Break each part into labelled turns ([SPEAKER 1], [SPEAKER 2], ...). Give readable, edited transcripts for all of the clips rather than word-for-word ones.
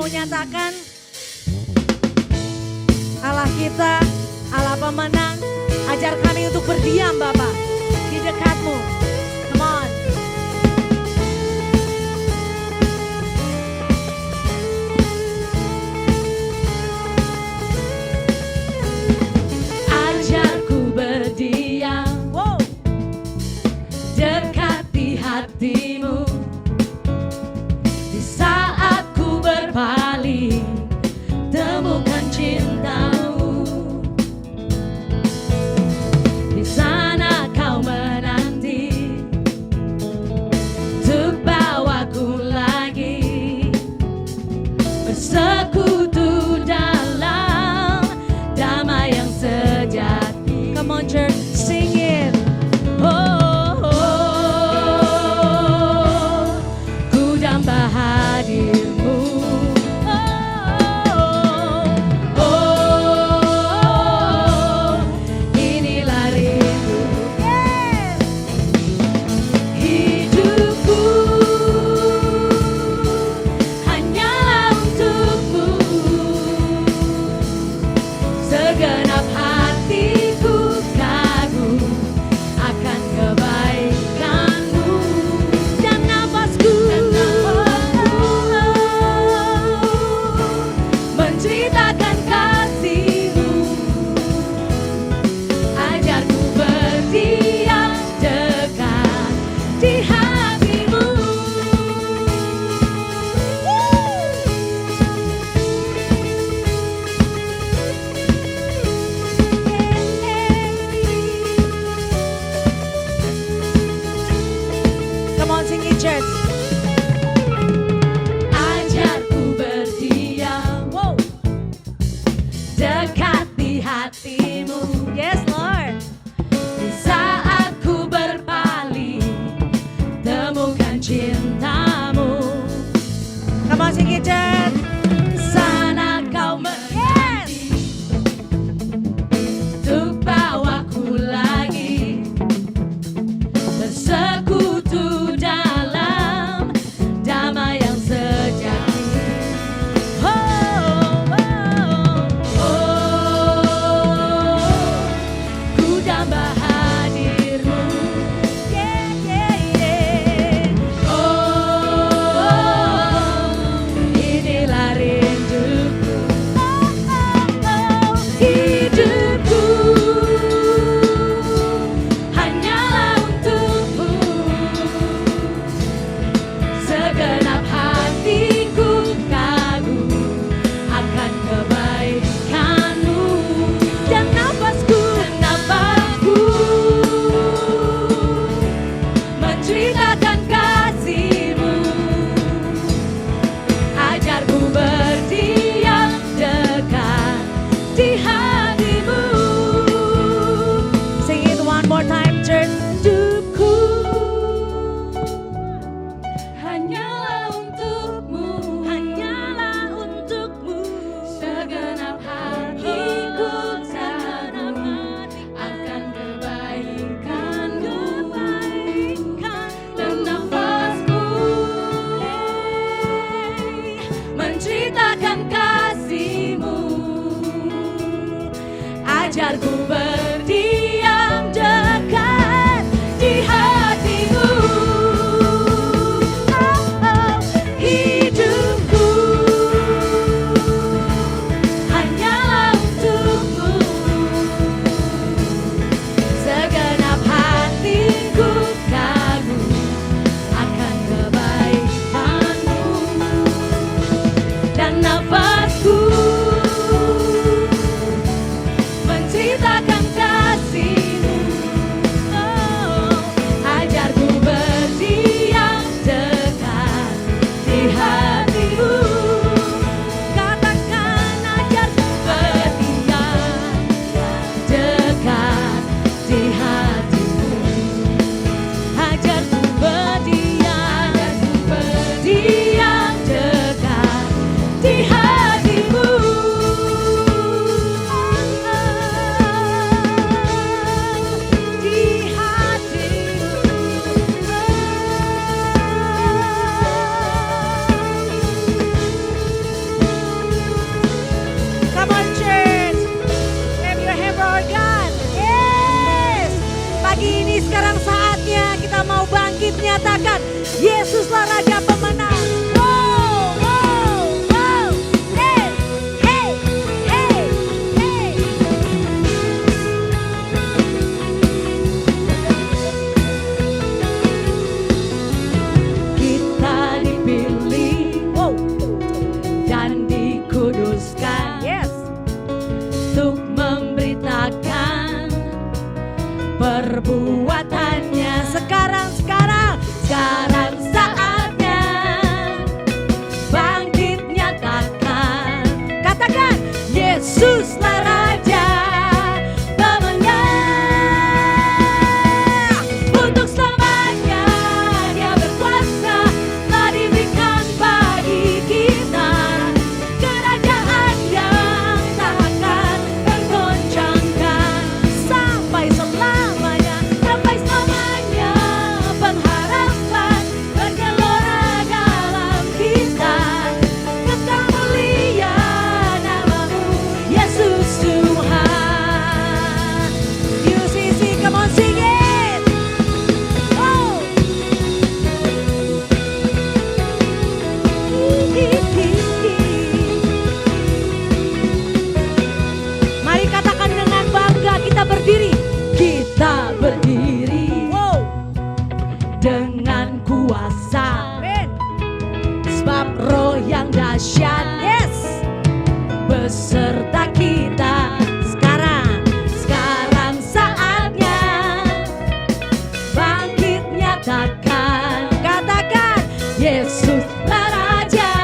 [SPEAKER 1] mau nyatakan Allah kita, Allah pemenang. Ajar kami untuk berdiam Bapak di dekatmu. Come on.
[SPEAKER 2] Ajarku berdiam, dekati hatimu. Di saat ku berpaling, temukan cintamu. Di sana kau menanti untuk bawaku lagi bersekutu dalam damai yang sejati.
[SPEAKER 1] Come on church, sing it.
[SPEAKER 2] Ku damba hadirmu. Inilah rindu hidupku, hanyalah untukmu. Segenap hatiku kagum akan kebaikanmu. Dan nafasku menceritakan kasihmu. Ajarku berdiam dekat di hatimu.
[SPEAKER 1] Come on, sing it church.
[SPEAKER 2] Ajarku berdiam dekat di hatimu.
[SPEAKER 1] Yes Lord.
[SPEAKER 2] Di saat ku berpaling, temukan cintamu.
[SPEAKER 1] Come on, sing it church.
[SPEAKER 2] Sana kau menanti untuk bawaku lagi bersekutu dalam damai yang sejati. Ku damba hadirmu. Inilah rinduku. Hidupku hanyalah untukmu. Segenap hatiku kagum akan kebaikanmu. Dan nafasku menceritakan kasihmu. Ajarku berdiam dekat di hatimu.
[SPEAKER 1] Sing it one more time church.
[SPEAKER 2] Hidupku hanyalah untukmu, hanyalah untukmu. Segenap hatiku tanam akan kebaikanmu. Dan nafasku menceritakan kasihmu. Ajarku berdiam dekat di hatimu.
[SPEAKER 1] Sebab roh yang dahsyat, yes, beserta kita. Sekarang saatnya bangkit nyatakan. Katakan, Yesuslah Raja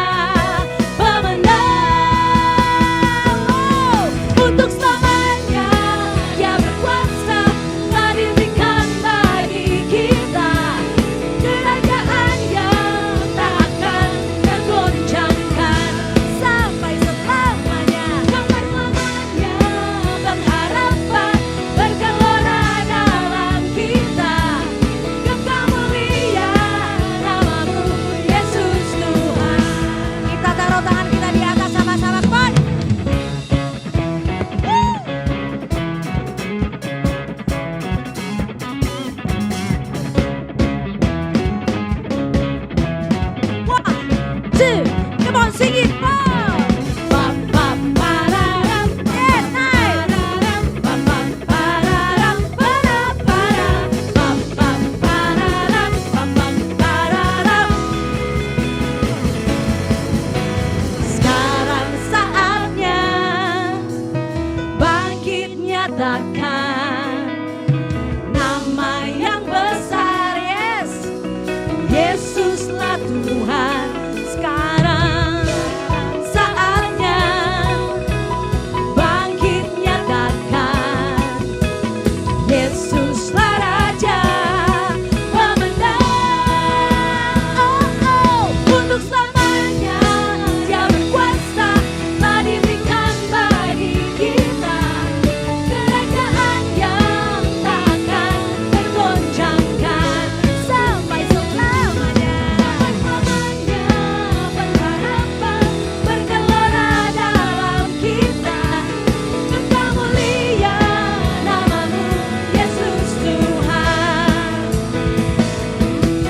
[SPEAKER 1] pemenang. Untuk selamanya Dia berkuasa, telah diberikan bagi kita kerajaan yang tak akan tergoncangkan sampai selamanya. Sampai selamanya pengharapan bergelora dalam kita. Kekal mulia namamu Yesus Tuhan. Kita taruh tangan kita di atas sama-sama, come on. One, two, come on, sing it, four. Bam, bam, pararam, yes, nice. Bam, bam, pararam, para, para. Bam, bam, pararam, bam, bam, pararam. Sekarang saatnya bangkit nyatakan nama yang besar, yes, Yesuslah Tuhan. Sekarang saatnya bangkit nyatakan, Yesuslah Raja pemenang. Untuk selamanya Dia berkuasa, telah diberikan bagi kita kerajaan yang tak akan tergoncangkan sampai selamanya. Pengharapan bergelora dalam kita. Kekal mulia namamu Yesus Tuhan.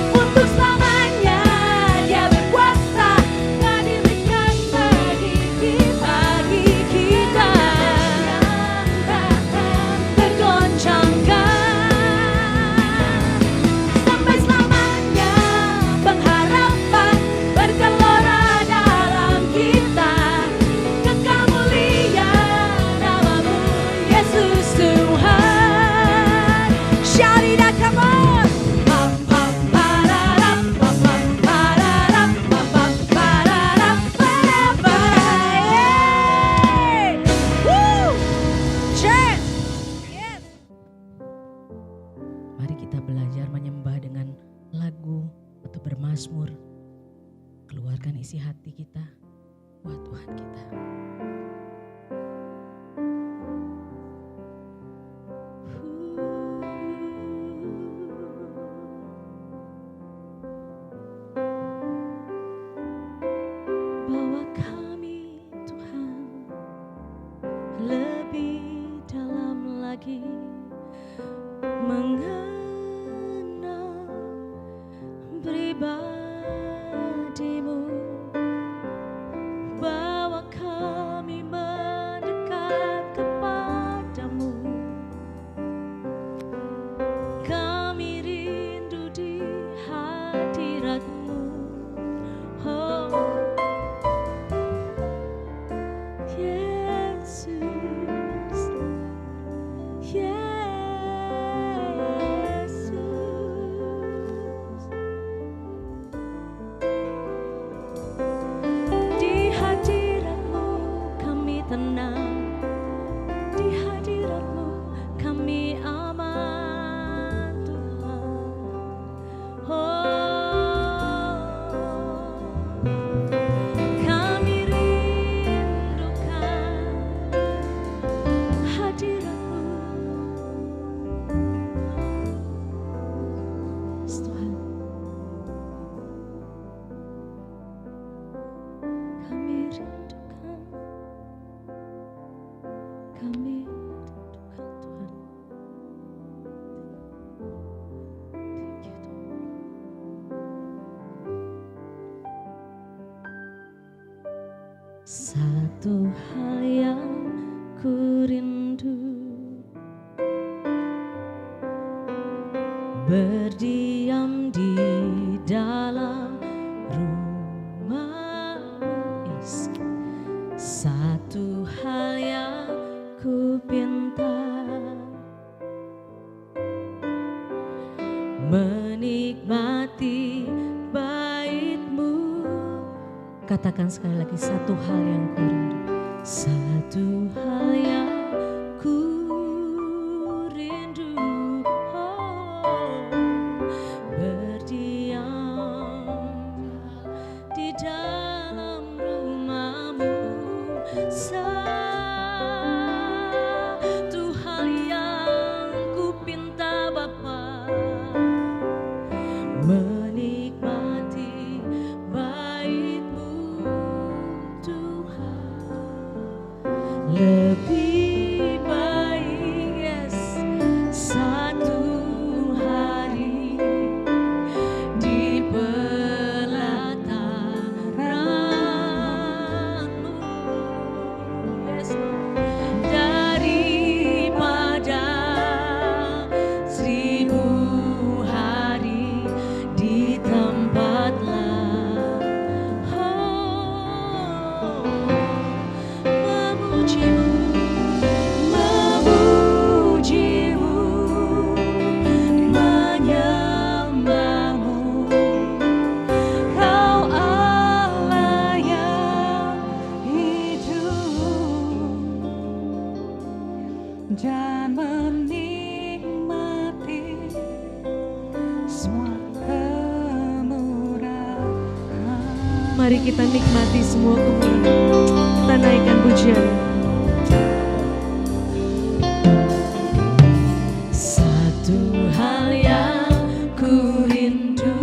[SPEAKER 1] Untuk selamanya Dia berkuasa, telah diberikan bagi kita yang tak akan tergoncangkan sampai selamanya. Pengharapan bergelora dalam kita. Kekal mulia namamu Yesus Tuhan. Shout it out, come on. Pam, pam, pararam, pam, pam, pararam, pam, pam, pararam, para, para. Hey! Woo! Church! Yes! Mari kita belajar menyembah dengan lagu atau bermazmur. Keluarkan isi hati kita buat Tuhan kita. Bawa kami Tuhan lebih dalam lagi mengenal pribadi-Mu. Bawa kami mendekat kepadamu. Kami rindu di hadirat-Mu. Oh Yesus, Yesus. Di hadirat-Mu kami tenang, di hadirat-Mu kami aman Tuhan. Oh, kami rindukan hadirat-Mu. Yes, Tuhan. Kami rindukan, kami rindukan Tuhan. Thank you, Tuhan. Satu hal yang ku rindu, berdiam di dalam rumah Katakan sekali lagi, satu hal yang ku rindu. Satu hal yang ku rindu, berdiam di dalam rumah-Mu. Satu hal yang ku pinta Bapa, menikmati bait-Mu Tuhan. Lebih baik, yes, satu hari di pelataran-Mu, yes, daripada 1000 hari di tempat lain. Memuji-Mu, menyembah-Mu, Kau Allah yang hidup,
[SPEAKER 3] dan menikmati semua kemurahan.
[SPEAKER 1] Mari kita nikmati semua kemurahan. Kita naikkan pujian. Satu hal yang ku rindu,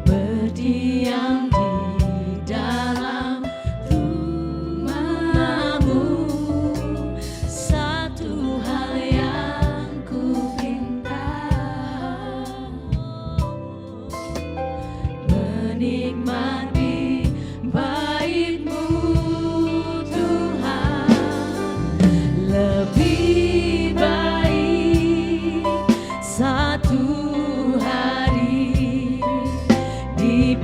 [SPEAKER 1] berdiam di dalam rumah-Mu. Satu hal yang ku pinta, menikmati bait-Mu Tuhan. Lebih baik satu hari di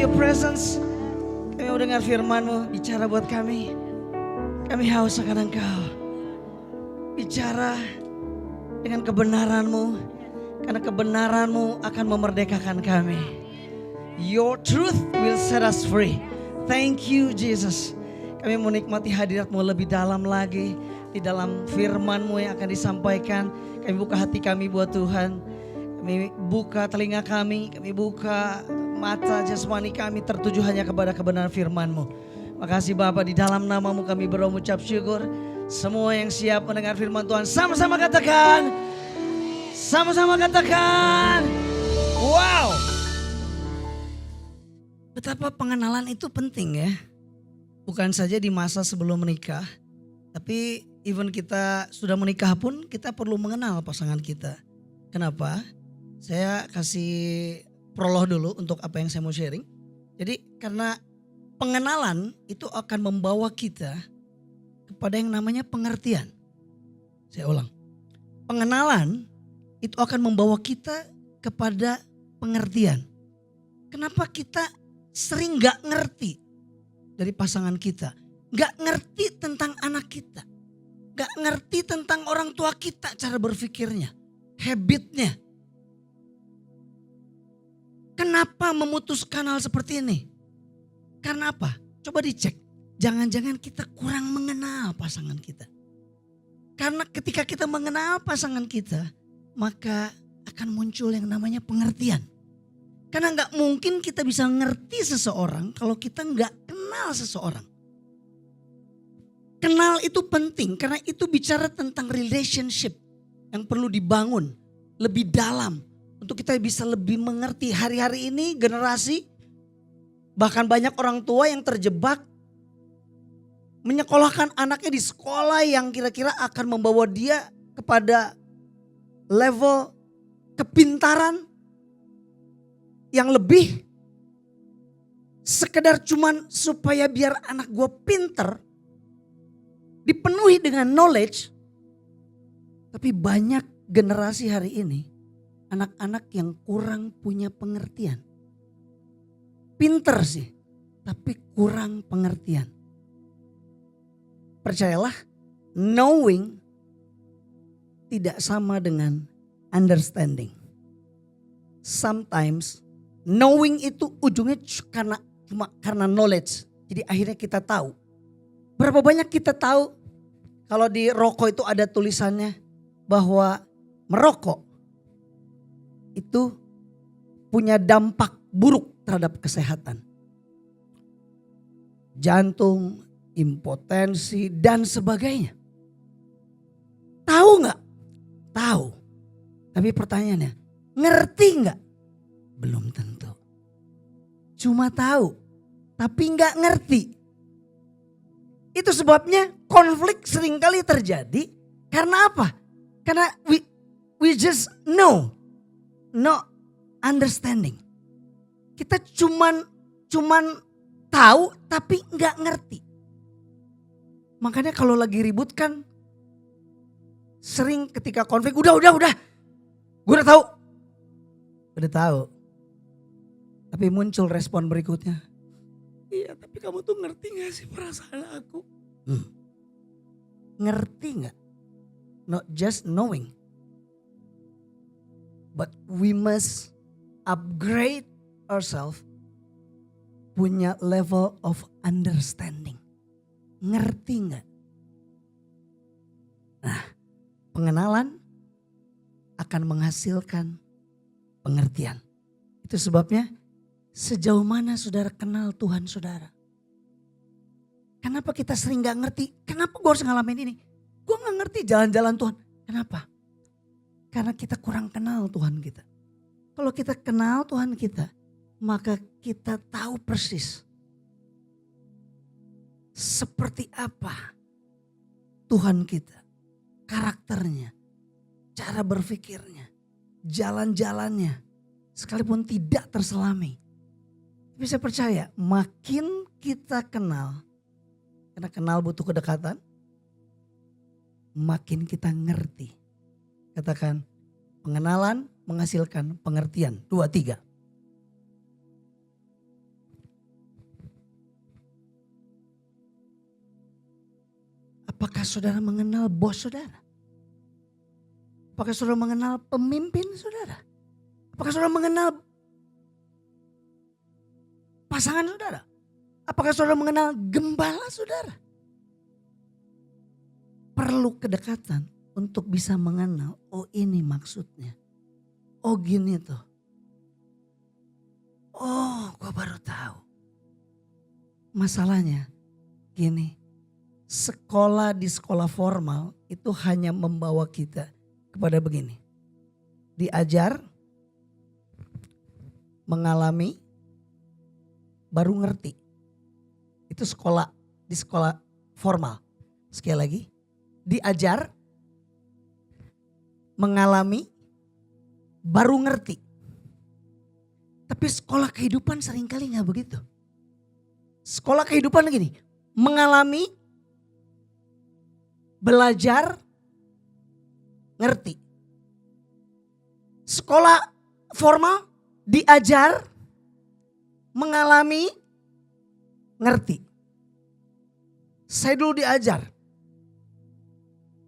[SPEAKER 4] your presence. Kami mau dengar firman-Mu bicara buat kami. Kami haus akan Engkau. Bicara dengan kebenaran-Mu. Karena kebenaran-Mu akan memerdekakan kami. Your truth will set us free. Thank you Jesus. Kami menikmati hadirat-Mu lebih dalam lagi. Di dalam firman-Mu yang akan disampaikan. Kami buka hati kami buat Tuhan. Kami buka telinga kami. Kami buka mata jasmani kami tertuju hanya kepada kebenaran firman-Mu. Makasih Bapa, di dalam nama-Mu kami berucap syukur. Semua yang siap mendengar firman Tuhan sama-sama katakan. Sama-sama katakan. Wow. Betapa pengenalan itu penting ya. Bukan saja di masa sebelum menikah. Tapi even kita sudah menikah pun kita perlu mengenal pasangan kita. Kenapa? Saya kasih prolog dulu untuk apa yang saya mau sharing. Jadi karena pengenalan itu akan membawa kita kepada yang namanya pengertian. Saya ulang. Pengenalan itu akan membawa kita kepada pengertian. Kenapa kita sering gak ngerti dari pasangan kita? Gak ngerti tentang anak kita. Gak ngerti tentang orang tua kita cara berpikirnya. Habitnya. Kenapa memutuskan hal seperti ini? Karena apa? Coba dicek. Jangan-jangan kita kurang mengenal pasangan kita. Karena ketika kita mengenal pasangan kita, maka akan muncul yang namanya pengertian. Karena gak mungkin kita bisa ngerti seseorang kalau kita gak kenal seseorang. Kenal itu penting karena itu bicara tentang relationship yang perlu dibangun lebih dalam. Untuk kita bisa lebih mengerti. Hari-hari ini generasi, bahkan banyak orang tua yang terjebak menyekolahkan anaknya di sekolah yang kira-kira akan membawa dia kepada level kepintaran yang lebih. Sekedar cuman supaya biar anak gue pinter, dipenuhi dengan knowledge. Tapi banyak generasi hari ini, anak-anak yang kurang punya pengertian. Pinter sih, tapi kurang pengertian. Percayalah, knowing tidak sama dengan understanding. Sometimes knowing itu ujungnya cuma karena knowledge. Jadi akhirnya kita tahu. Berapa banyak kita tahu kalau di rokok itu ada tulisannya bahwa merokok itu punya dampak buruk terhadap kesehatan. Jantung, impotensi dan sebagainya. Tahu nggak? Tahu. Tapi pertanyaannya, ngerti nggak? Belum tentu. Cuma tahu, tapi nggak ngerti. Itu sebabnya konflik seringkali terjadi. Karena apa? Karena we just know. No understanding. Kita cuman tahu tapi nggak ngerti. Makanya kalau lagi ribut kan sering ketika konflik udah. Gue udah tahu. Udah tahu. Tapi muncul respon berikutnya. Iya, tapi kamu tuh ngerti gak sih perasaan aku? Ngerti gak? Not just knowing. But we must upgrade ourselves, punya level of understanding. Ngerti gak? Nah, pengenalan akan menghasilkan pengertian. Itu sebabnya sejauh mana saudara kenal Tuhan saudara. Kenapa kita sering gak ngerti? Kenapa gue harus ngalamin ini? Gue gak ngerti jalan-jalan Tuhan. Kenapa? Karena kita kurang kenal Tuhan kita. Kalau kita kenal Tuhan kita, maka kita tahu persis seperti apa Tuhan kita, karakternya, cara berpikirnya, jalan-jalannya, sekalipun tidak terselami. Tapi saya percaya makin kita kenal, karena kenal butuh kedekatan, makin kita ngerti. Katakan, pengenalan menghasilkan pengertian. 2, 3. Apakah saudara mengenal bos saudara? Apakah saudara mengenal pemimpin saudara? Apakah saudara mengenal pasangan saudara? Apakah saudara mengenal gembala saudara? Perlu kedekatan untuk bisa mengenal, oh ini maksudnya. Oh gini tuh. Oh gua baru tahu. Masalahnya gini, sekolah di sekolah formal itu hanya membawa kita kepada begini. Diajar, mengalami, baru ngerti. Itu sekolah di sekolah formal. Sekali lagi, diajar, mengalami, baru ngerti. Tapi sekolah kehidupan seringkali gak begitu. Sekolah kehidupan gini, mengalami, belajar, ngerti. Sekolah formal, diajar, mengalami, ngerti. Saya dulu diajar.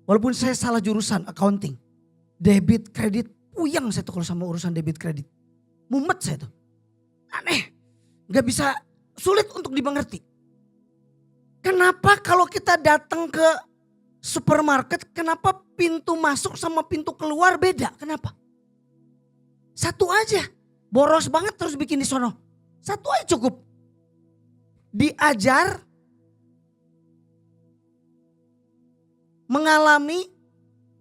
[SPEAKER 4] Walaupun saya salah jurusan accounting. Debit, kredit, puyeng saya tuh kalau sama urusan debit kredit. Mumet saya tuh. Aneh, gak bisa, sulit untuk dimengerti. Kenapa kalau kita datang ke supermarket, kenapa pintu masuk sama pintu keluar beda? Kenapa? Satu aja, boros banget terus bikin di sono. Satu aja cukup. Diajar, mengalami,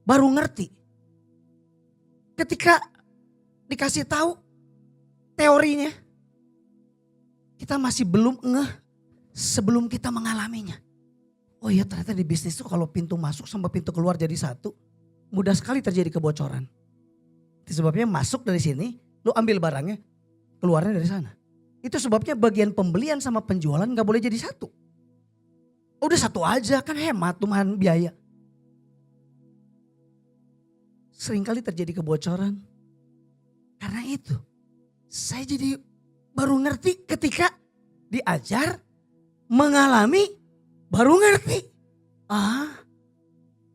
[SPEAKER 4] baru ngerti. Ketika dikasih tahu teorinya, kita masih belum ngeh sebelum kita mengalaminya. Oh iya ternyata di bisnis itu kalau pintu masuk sama pintu keluar jadi satu, mudah sekali terjadi kebocoran. Itu sebabnya masuk dari sini, lu ambil barangnya, keluarnya dari sana. Itu sebabnya bagian pembelian sama penjualan gak boleh jadi satu. Udah satu aja kan hemat lumayan biaya. Seringkali terjadi kebocoran. Karena itu saya jadi baru ngerti ketika diajar, mengalami, baru ngerti.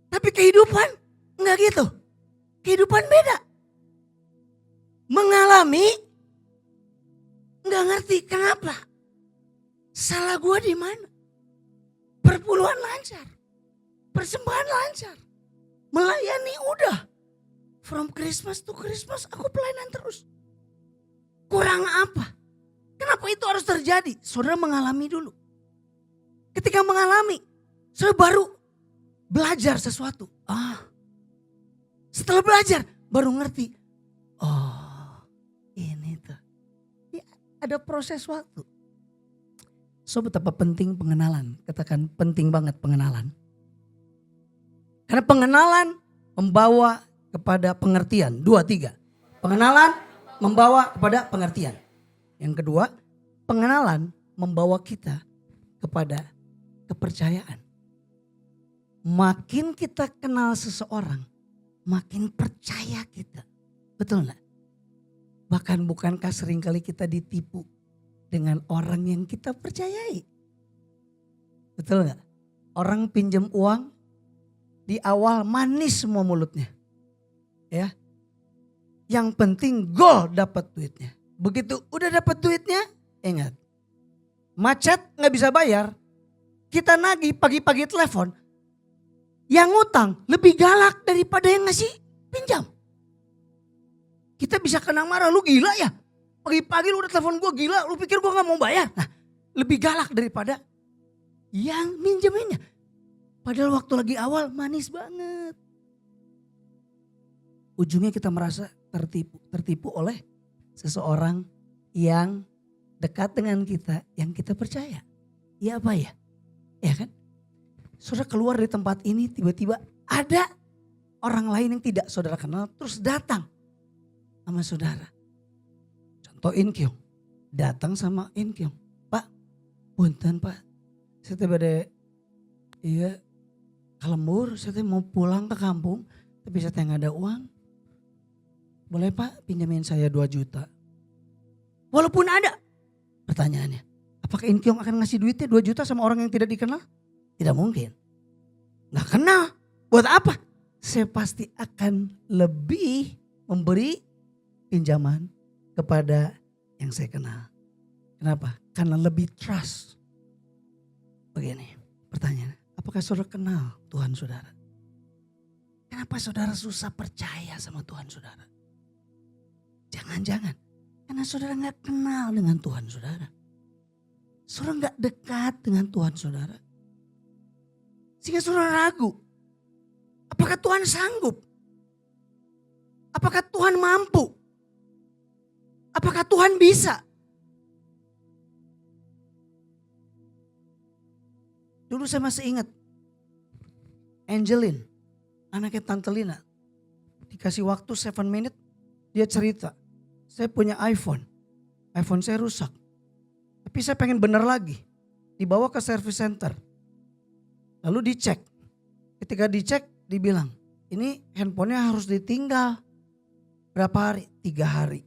[SPEAKER 4] Tapi kehidupan enggak gitu. Kehidupan beda. Mengalami, enggak ngerti kenapa. Salah gua di mana? Perpuluhan lancar. Persembahan lancar. Melayani udah. From Christmas to Christmas aku pelayanan terus. Kurang apa? Kenapa itu harus terjadi? Saudara mengalami dulu. Ketika mengalami, saudara baru belajar sesuatu. Setelah belajar baru ngerti. Oh ini tuh. Ya, ada proses waktu. So betapa penting pengenalan. Katakan penting banget pengenalan. Karena pengenalan membawa kepada pengertian. 2, 3. Pengenalan membawa kepada pengertian. Yang kedua, pengenalan membawa kita kepada kepercayaan. Makin kita kenal seseorang, makin percaya kita. Betul gak? Bahkan bukankah seringkali kita ditipu dengan orang yang kita percayai? Betul gak? Orang pinjam uang, di awal manis semua mulutnya. Ya, yang penting gol dapat duitnya. Begitu udah dapat duitnya, ingat, macet nggak bisa bayar, kita nagih pagi-pagi telepon, yang ngutang lebih galak daripada yang ngasih pinjam. Kita bisa kena marah, lu gila ya, pagi-pagi lu udah telepon gue gila, lu pikir gue nggak mau bayar? Nah, lebih galak daripada yang minjeminnya. Padahal waktu lagi awal manis banget. Ujungnya kita merasa tertipu oleh seseorang yang dekat dengan kita, yang kita percaya. Iya apa ya? Ya kan? Saudara keluar dari tempat ini tiba-tiba ada orang lain yang tidak saudara kenal terus datang sama saudara. Contoh Inkyong, datang sama Inkyong. Pak, punten Pak, saya tiba-tiba iya kalembur, saya mau pulang ke kampung tapi saya nggak ada uang. Boleh Pak pinjamin saya 2 juta. Walaupun ada. Pertanyaannya, apakah Inkyong akan ngasih duitnya 2 juta sama orang yang tidak dikenal? Tidak mungkin. Nggak kenal. Buat apa? Saya pasti akan lebih memberi pinjaman kepada yang saya kenal. Kenapa? Karena lebih trust. Begini pertanyaan, apakah saudara kenal Tuhan saudara? Kenapa saudara susah percaya sama Tuhan saudara? Jangan-jangan karena saudara nggak kenal dengan Tuhan saudara. Saudara nggak dekat dengan Tuhan saudara. Sehingga saudara ragu. Apakah Tuhan sanggup? Apakah Tuhan mampu? Apakah Tuhan bisa? Dulu saya masih ingat. Angelin, anaknya Tante Lina. Dikasih waktu 7 menit, dia cerita. Saya punya iPhone. iPhone saya rusak. Tapi saya pengen bener lagi. Dibawa ke service center. Lalu dicek. Ketika dicek, dibilang, ini handphonenya harus ditinggal. Berapa hari? 3 hari.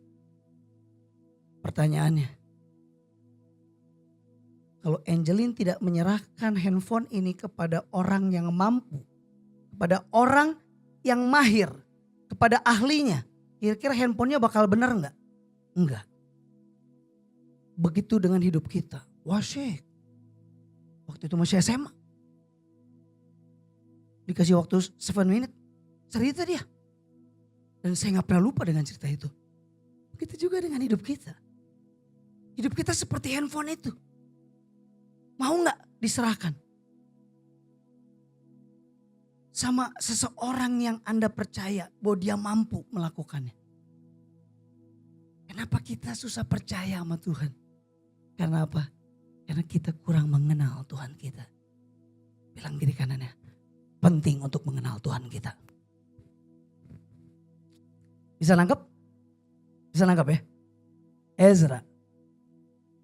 [SPEAKER 4] Pertanyaannya, kalau Angelin tidak menyerahkan handphone ini kepada orang yang mampu, kepada orang yang mahir, kepada ahlinya, kira-kira handphonenya bakal benar enggak? Enggak. Begitu dengan hidup kita. Wah Syekh, waktu itu masih SMA. Dikasih waktu 7 menit, cerita dia. Dan saya gak pernah lupa dengan cerita itu. Begitu juga dengan hidup kita. Hidup kita seperti handphone itu. Mau gak diserahkan? Sama seseorang yang Anda percaya bahwa dia mampu melakukannya. Kenapa kita susah percaya sama Tuhan? Karena apa? Karena kita kurang mengenal Tuhan kita. Bilang kiri kanannya, penting untuk mengenal Tuhan kita. Bisa nangkep? Bisa nangkep ya? Ezra,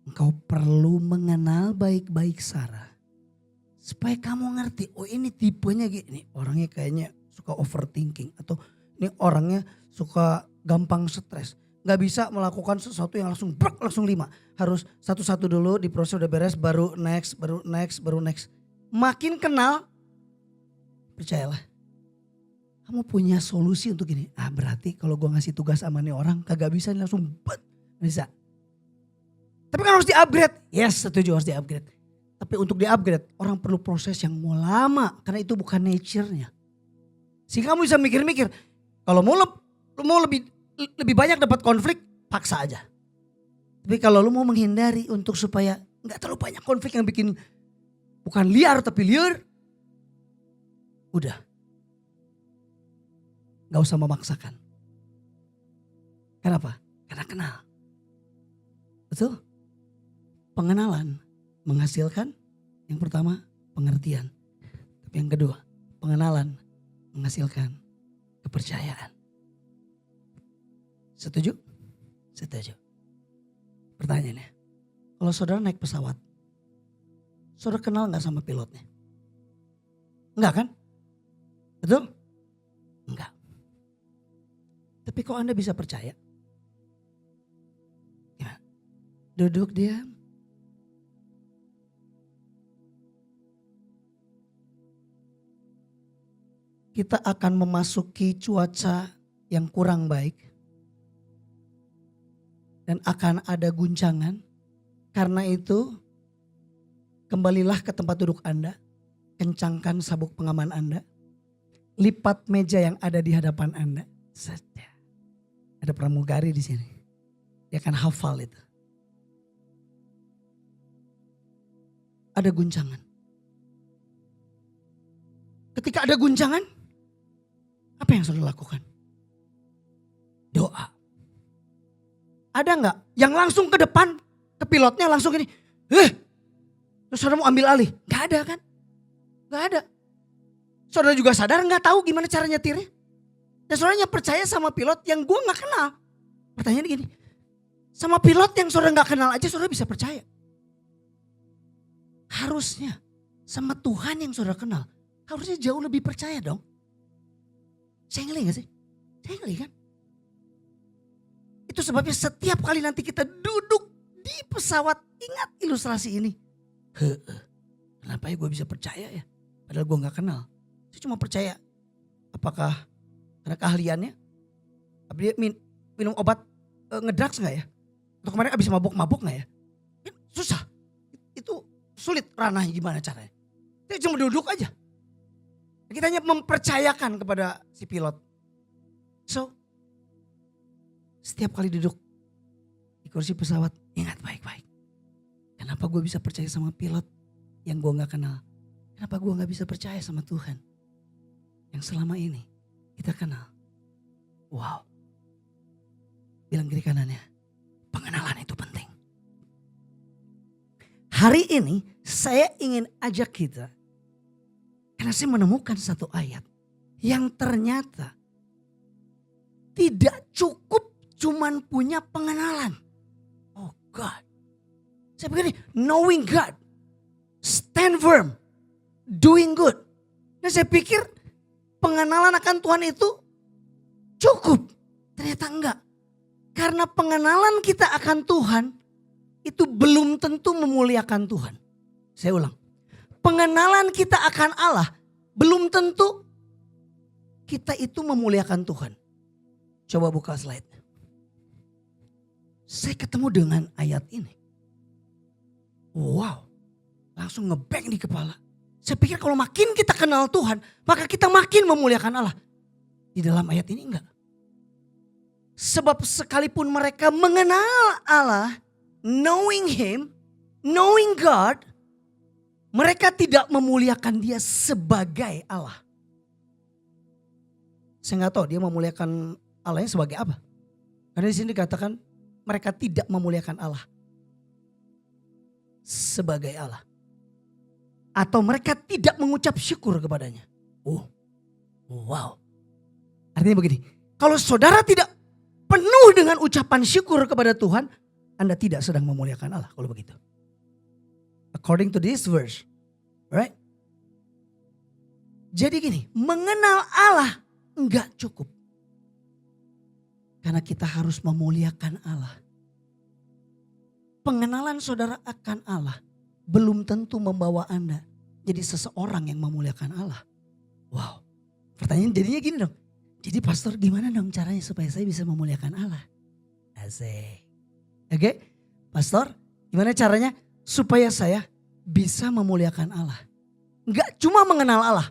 [SPEAKER 4] engkau perlu mengenal baik-baik Sarah. Supaya kamu ngerti, oh ini tipenya gini. Orangnya kayaknya suka overthinking. Atau ini orangnya suka gampang stres. Gak bisa melakukan sesuatu yang langsung 5. Harus satu-satu dulu, diproses udah beres, baru next, baru next, baru next. Makin kenal, percayalah. Kamu punya solusi untuk ini. Ah berarti kalau gue ngasih tugas sama nih orang kagak bisa langsung bisa. Tapi kan harus di-upgrade. Yes, setuju harus di-upgrade. Tapi untuk di-upgrade orang perlu proses yang mau lama. Karena itu bukan nature-nya. Sehingga kamu bisa mikir-mikir. Kalau mau lebih banyak dapat konflik, paksa aja. Tapi kalau lu mau menghindari untuk supaya gak terlalu banyak konflik yang bikin bukan liar tapi liar. Udah. Gak usah memaksakan. Kenapa? Karena kenal. Betul? Pengenalan menghasilkan yang pertama pengertian. Tapi yang kedua pengenalan menghasilkan kepercayaan. Setuju? Setuju. Pertanyaannya, kalau saudara naik pesawat, saudara kenal gak sama pilotnya? Enggak kan? Betul? Enggak. Tapi kok Anda bisa percaya? Gimana? Duduk diam. Kita akan memasuki cuaca yang kurang baik. Dan akan ada guncangan. Karena itu kembalilah ke tempat duduk Anda. Kencangkan sabuk pengaman Anda. Lipat meja yang ada di hadapan Anda. Saja. Ada pramugari di sini. Dia akan hafal itu. Ada guncangan. Ketika ada guncangan, apa yang saudara lakukan? Doa. Ada nggak yang langsung ke depan, ke pilotnya langsung gini, terus saudara mau ambil alih? Gak ada kan? Gak ada. Saudara juga sadar nggak tahu gimana cara nyetirnya. Dan saudaranya percaya sama pilot yang gue nggak kenal. Pertanyaannya gini, sama pilot yang saudara nggak kenal aja saudara bisa percaya. Harusnya sama Tuhan yang saudara kenal, harusnya jauh lebih percaya dong. Saya ngeli gak sih? Saya ngeli kan? Itu sebabnya setiap kali nanti kita duduk di pesawat, ingat ilustrasi ini. Kenapa ya gue bisa percaya ya? Padahal gue gak kenal. Saya cuma percaya. Apakah karena keahliannya? Apa dia minum obat ngedrugs gak ya? Atau kemarin abis mabuk gak ya? Kan susah. Itu sulit ranahnya gimana caranya. Saya cuma duduk aja. Kita hanya mempercayakan kepada si pilot. So, setiap kali duduk di kursi pesawat, ingat baik-baik. Kenapa gue bisa percaya sama pilot yang gue gak kenal? Kenapa gue gak bisa percaya sama Tuhan yang selama ini kita kenal? Wow. Bilang kiri kanannya, pengenalan itu penting. Hari ini saya ingin ajak kita, karena saya menemukan satu ayat yang ternyata tidak cukup cuman punya pengenalan. Oh God. Saya pikir knowing God, stand firm, doing good. Nah saya pikir pengenalan akan Tuhan itu cukup. Ternyata enggak. Karena pengenalan kita akan Tuhan itu belum tentu memuliakan Tuhan. Saya ulang. Pengenalan kita akan Allah belum tentu kita itu memuliakan Tuhan. Coba buka slide. Saya ketemu dengan ayat ini. Wow, langsung ngebang di kepala. Saya pikir kalau makin kita kenal Tuhan, maka kita makin memuliakan Allah. Di dalam ayat ini enggak. Sebab sekalipun mereka mengenal Allah, knowing Him, knowing God, mereka tidak memuliakan Dia sebagai Allah. Saya nggak tahu dia memuliakan Allahnya sebagai apa. Karena di sini dikatakan mereka tidak memuliakan Allah sebagai Allah. Atau mereka tidak mengucap syukur kepadanya. Oh, wow. Artinya begini, kalau saudara tidak penuh dengan ucapan syukur kepada Tuhan, Anda tidak sedang memuliakan Allah kalau begitu. According to this verse, right? Jadi gini, mengenal Allah enggak cukup. Karena kita harus memuliakan Allah. Pengenalan saudara akan Allah belum tentu membawa Anda jadi seseorang yang memuliakan Allah. Wow. Pertanyaan jadinya gini dong. Jadi pastor gimana dong caranya supaya saya bisa memuliakan Allah? Asik. Oke, pastor gimana caranya supaya saya bisa memuliakan Allah? Enggak cuma mengenal Allah.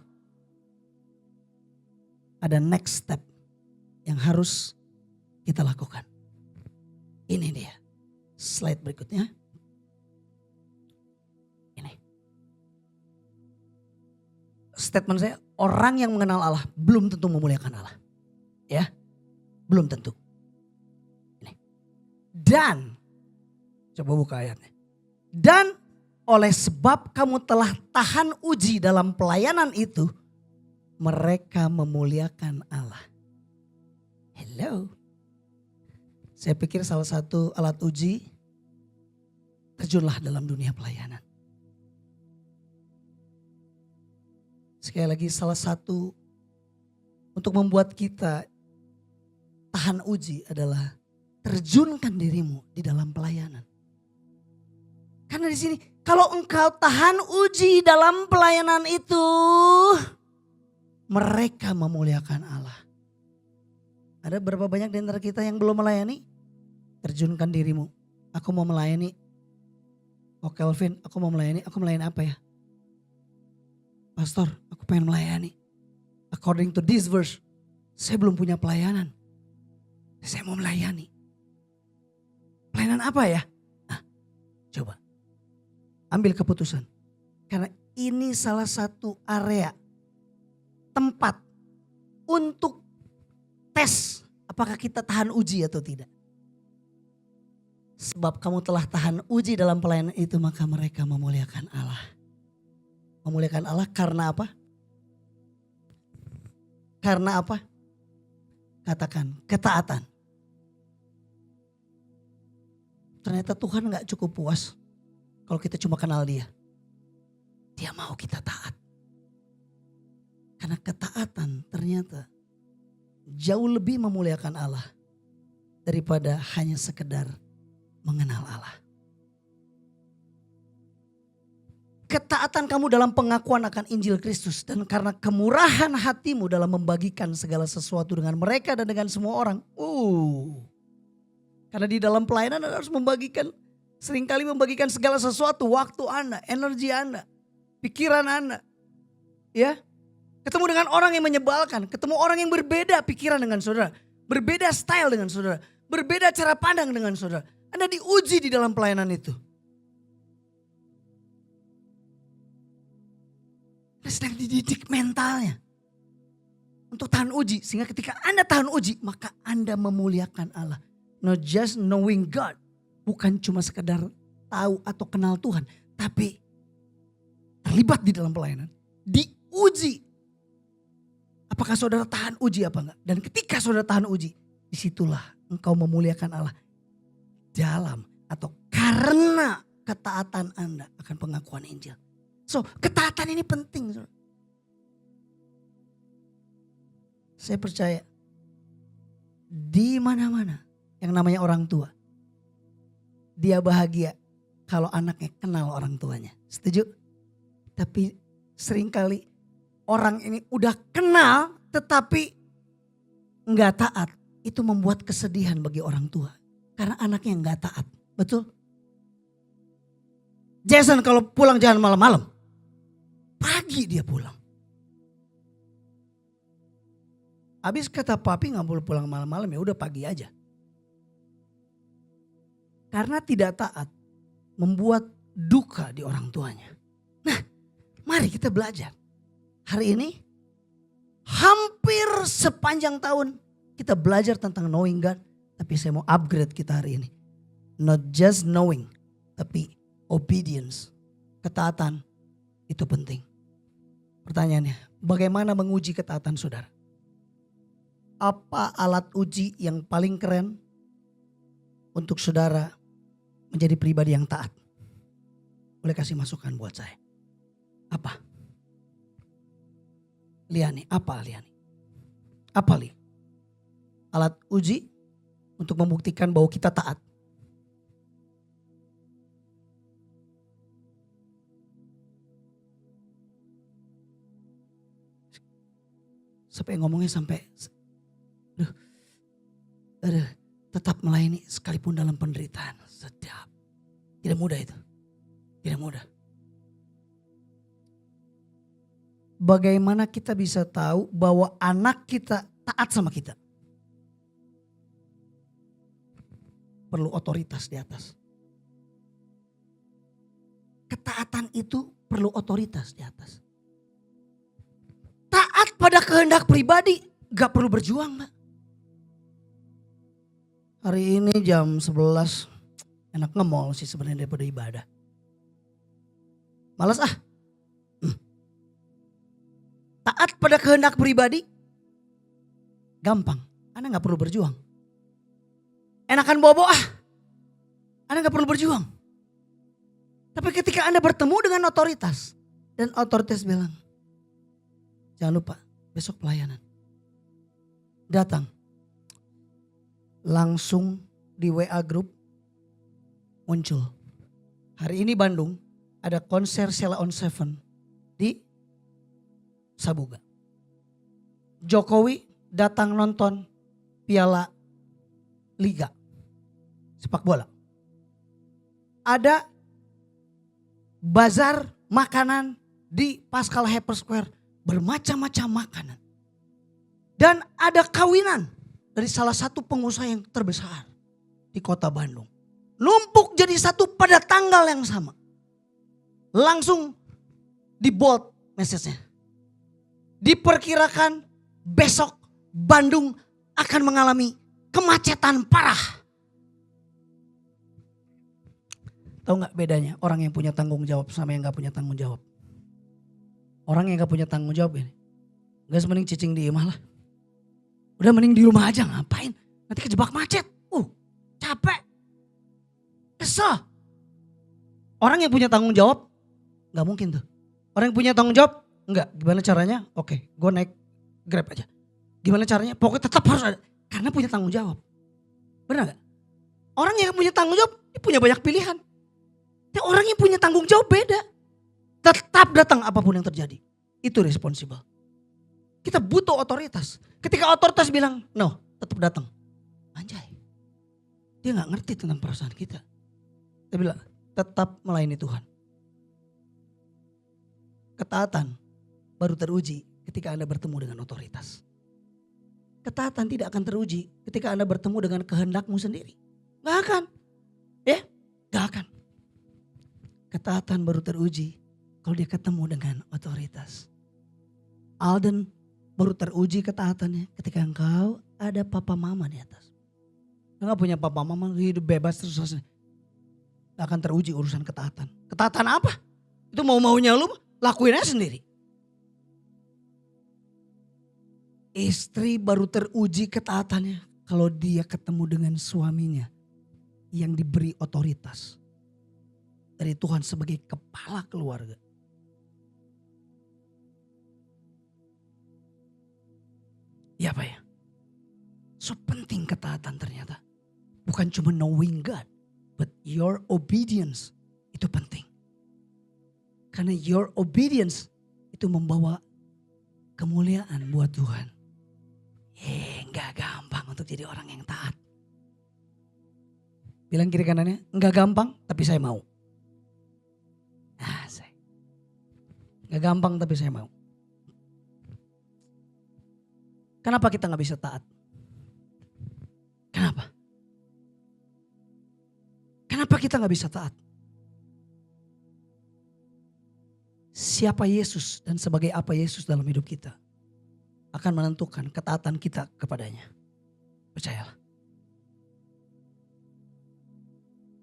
[SPEAKER 4] Ada next step yang harus kita lakukan. Ini dia. Slide berikutnya. Ini. Statement saya, orang yang mengenal Allah belum tentu memuliakan Allah. Ya, belum tentu. Ini. Dan, coba buka ayatnya. Dan oleh sebab kamu telah tahan uji dalam pelayanan itu, mereka memuliakan Allah. Hello. Saya pikir salah satu alat uji, terjunlah dalam dunia pelayanan. Sekali lagi salah satu untuk membuat kita tahan uji adalah terjunkan dirimu di dalam pelayanan. Karena di sini kalau engkau tahan uji dalam pelayanan itu, mereka memuliakan Allah. Ada berapa banyak di antara kita yang belum melayani? Terjunkan dirimu. Aku mau melayani. Oh Kelvin, aku mau melayani. Aku melayani apa ya? Pastor, aku pengen melayani. According to this verse, saya belum punya pelayanan. Saya mau melayani. Pelayanan apa ya? Nah, coba. Ambil keputusan. Karena ini salah satu area, tempat untuk tes apakah kita tahan uji atau tidak. Sebab kamu telah tahan uji dalam pelayanan itu, maka mereka memuliakan Allah. Memuliakan Allah karena apa? Karena apa? Katakan, ketaatan. Ternyata Tuhan gak cukup puas kalau kita cuma kenal Dia. Dia mau kita taat. Karena ketaatan ternyata jauh lebih memuliakan Allah daripada hanya sekedar mengenal Allah. ketaatan kamu dalam pengakuan akan Injil Kristus dan karena kemurahan hatimu dalam membagikan segala sesuatu dengan mereka dan dengan semua orang. Karena di dalam pelayanan Anda harus membagikan, seringkali membagikan segala sesuatu, waktu Anda, energi Anda, pikiran Anda. Ya, ketemu dengan orang yang menyebalkan, ketemu orang yang berbeda pikiran dengan saudara, berbeda style dengan saudara, berbeda cara pandang dengan saudara. Anda diuji di dalam pelayanan itu. Anda sedang dididik mentalnya untuk tahan uji. Sehingga ketika Anda tahan uji, maka Anda memuliakan Allah. Not just knowing God. Bukan cuma sekedar tahu atau kenal Tuhan. Tapi terlibat di dalam pelayanan. Diuji. Apakah saudara tahan uji apa enggak? Dan ketika saudara tahan uji, disitulah engkau memuliakan Allah. Dalam atau karena ketaatan Anda akan pengakuan Injil. So, ketaatan ini penting. Saya percaya di mana-mana yang namanya orang tua, dia bahagia kalau anaknya kenal orang tuanya. Setuju? Tapi seringkali orang ini udah kenal tetapi nggak taat. Itu membuat kesedihan bagi orang tua. Karena anaknya nggak taat. Betul? Jason kalau pulang jangan malam-malam. Pagi dia pulang. Habis kata papi nggak boleh pulang malam-malam, ya udah pagi aja. Karena tidak taat membuat duka di orang tuanya. Nah, mari kita belajar. Hari ini hampir sepanjang tahun kita belajar tentang knowing God, tapi saya mau upgrade kita hari ini. Not just knowing, tapi obedience, ketaatan itu penting. Pertanyaannya, bagaimana menguji ketaatan saudara? Apa alat uji yang paling keren untuk saudara menjadi pribadi yang taat? Boleh kasih masukan buat saya. Apa? Liani, apa Liani? Apa Li? Alat uji untuk membuktikan bahwa kita taat. Sampai ngomongnya sampai tetap melayani sekalipun dalam penderitaan. Sedap. Tidak mudah itu. Tidak mudah. Bagaimana kita bisa tahu bahwa anak kita taat sama kita? Perlu otoritas di atas. Ketaatan itu perlu otoritas di atas. Taat pada kehendak pribadi gak perlu berjuang, Mbak. Hari ini jam 11 enak nge-mall sih sebenarnya daripada ibadah. Malas ah. Taat pada kehendak pribadi gampang. Anda gak perlu berjuang. Enakan bobo ah. Anda gak perlu berjuang. Tapi ketika Anda bertemu dengan otoritas. Dan otoritas bilang, jangan lupa besok pelayanan. Datang. Langsung di WA group muncul. Hari ini Bandung ada konser Sheila on 7 di Sabuga. Jokowi datang nonton Piala Liga sepak bola. Ada bazar makanan di Pascal Hyper Square, bermacam-macam makanan. Dan ada kawinan dari salah satu pengusaha yang terbesar di kota Bandung. Numpuk jadi satu pada tanggal yang sama. Langsung di bold message-nya. Diperkirakan besok Bandung akan mengalami kemacetan parah. Tahu gak bedanya orang yang punya tanggung jawab sama yang gak punya tanggung jawab? Orang yang gak punya tanggung jawab ini, gak mending cicing di rumah lah. Udah mending di rumah aja, ngapain? Nanti kejebak macet. Capek. Kesel. Orang yang punya tanggung jawab gak mungkin tuh. Orang yang punya tanggung jawab enggak. Gimana caranya? Oke, gue naik Grab aja. Gimana caranya? Pokoknya tetap harus ada. Karena punya tanggung jawab. Benar gak? Orang yang punya tanggung jawab dia punya banyak pilihan. Tapi orang yang punya tanggung jawab beda. Tetap datang apapun yang terjadi. Itu responsible. Kita butuh otoritas. Ketika otoritas bilang no, tetap datang. Anjay. Dia gak ngerti tentang perasaan kita. Dia bilang tetap melayani Tuhan. Ketaatan baru teruji ketika Anda bertemu dengan otoritas. Ketaatan tidak akan teruji ketika Anda bertemu dengan kehendakmu sendiri. Gak akan. Ya, gak akan. Ketaatan baru teruji kalau dia ketemu dengan otoritas. Alden baru teruji ketaatannya ketika engkau ada papa mama di atas. Enggak punya papa mama, hidup bebas terus. Gak akan teruji urusan ketaatan. Ketaatan apa? Itu mau-maunya lu, lakuin aja sendiri. Istri baru teruji ketaatannya kalau dia ketemu dengan suaminya yang diberi otoritas dari Tuhan sebagai kepala keluarga. Ya Pak ya. So penting ketaatan ternyata. Bukan cuma knowing God, but your obedience itu penting. Karena your obedience itu membawa kemuliaan buat Tuhan. Gak gampang untuk jadi orang yang taat. Bilang kiri kanannya, enggak gampang tapi saya mau. Gak gampang tapi saya mau. Kenapa kita gak bisa taat? Kenapa? Kenapa kita gak bisa taat? Siapa Yesus dan sebagai apa Yesus dalam hidup kita akan menentukan ketaatan kita kepadanya. Percayalah.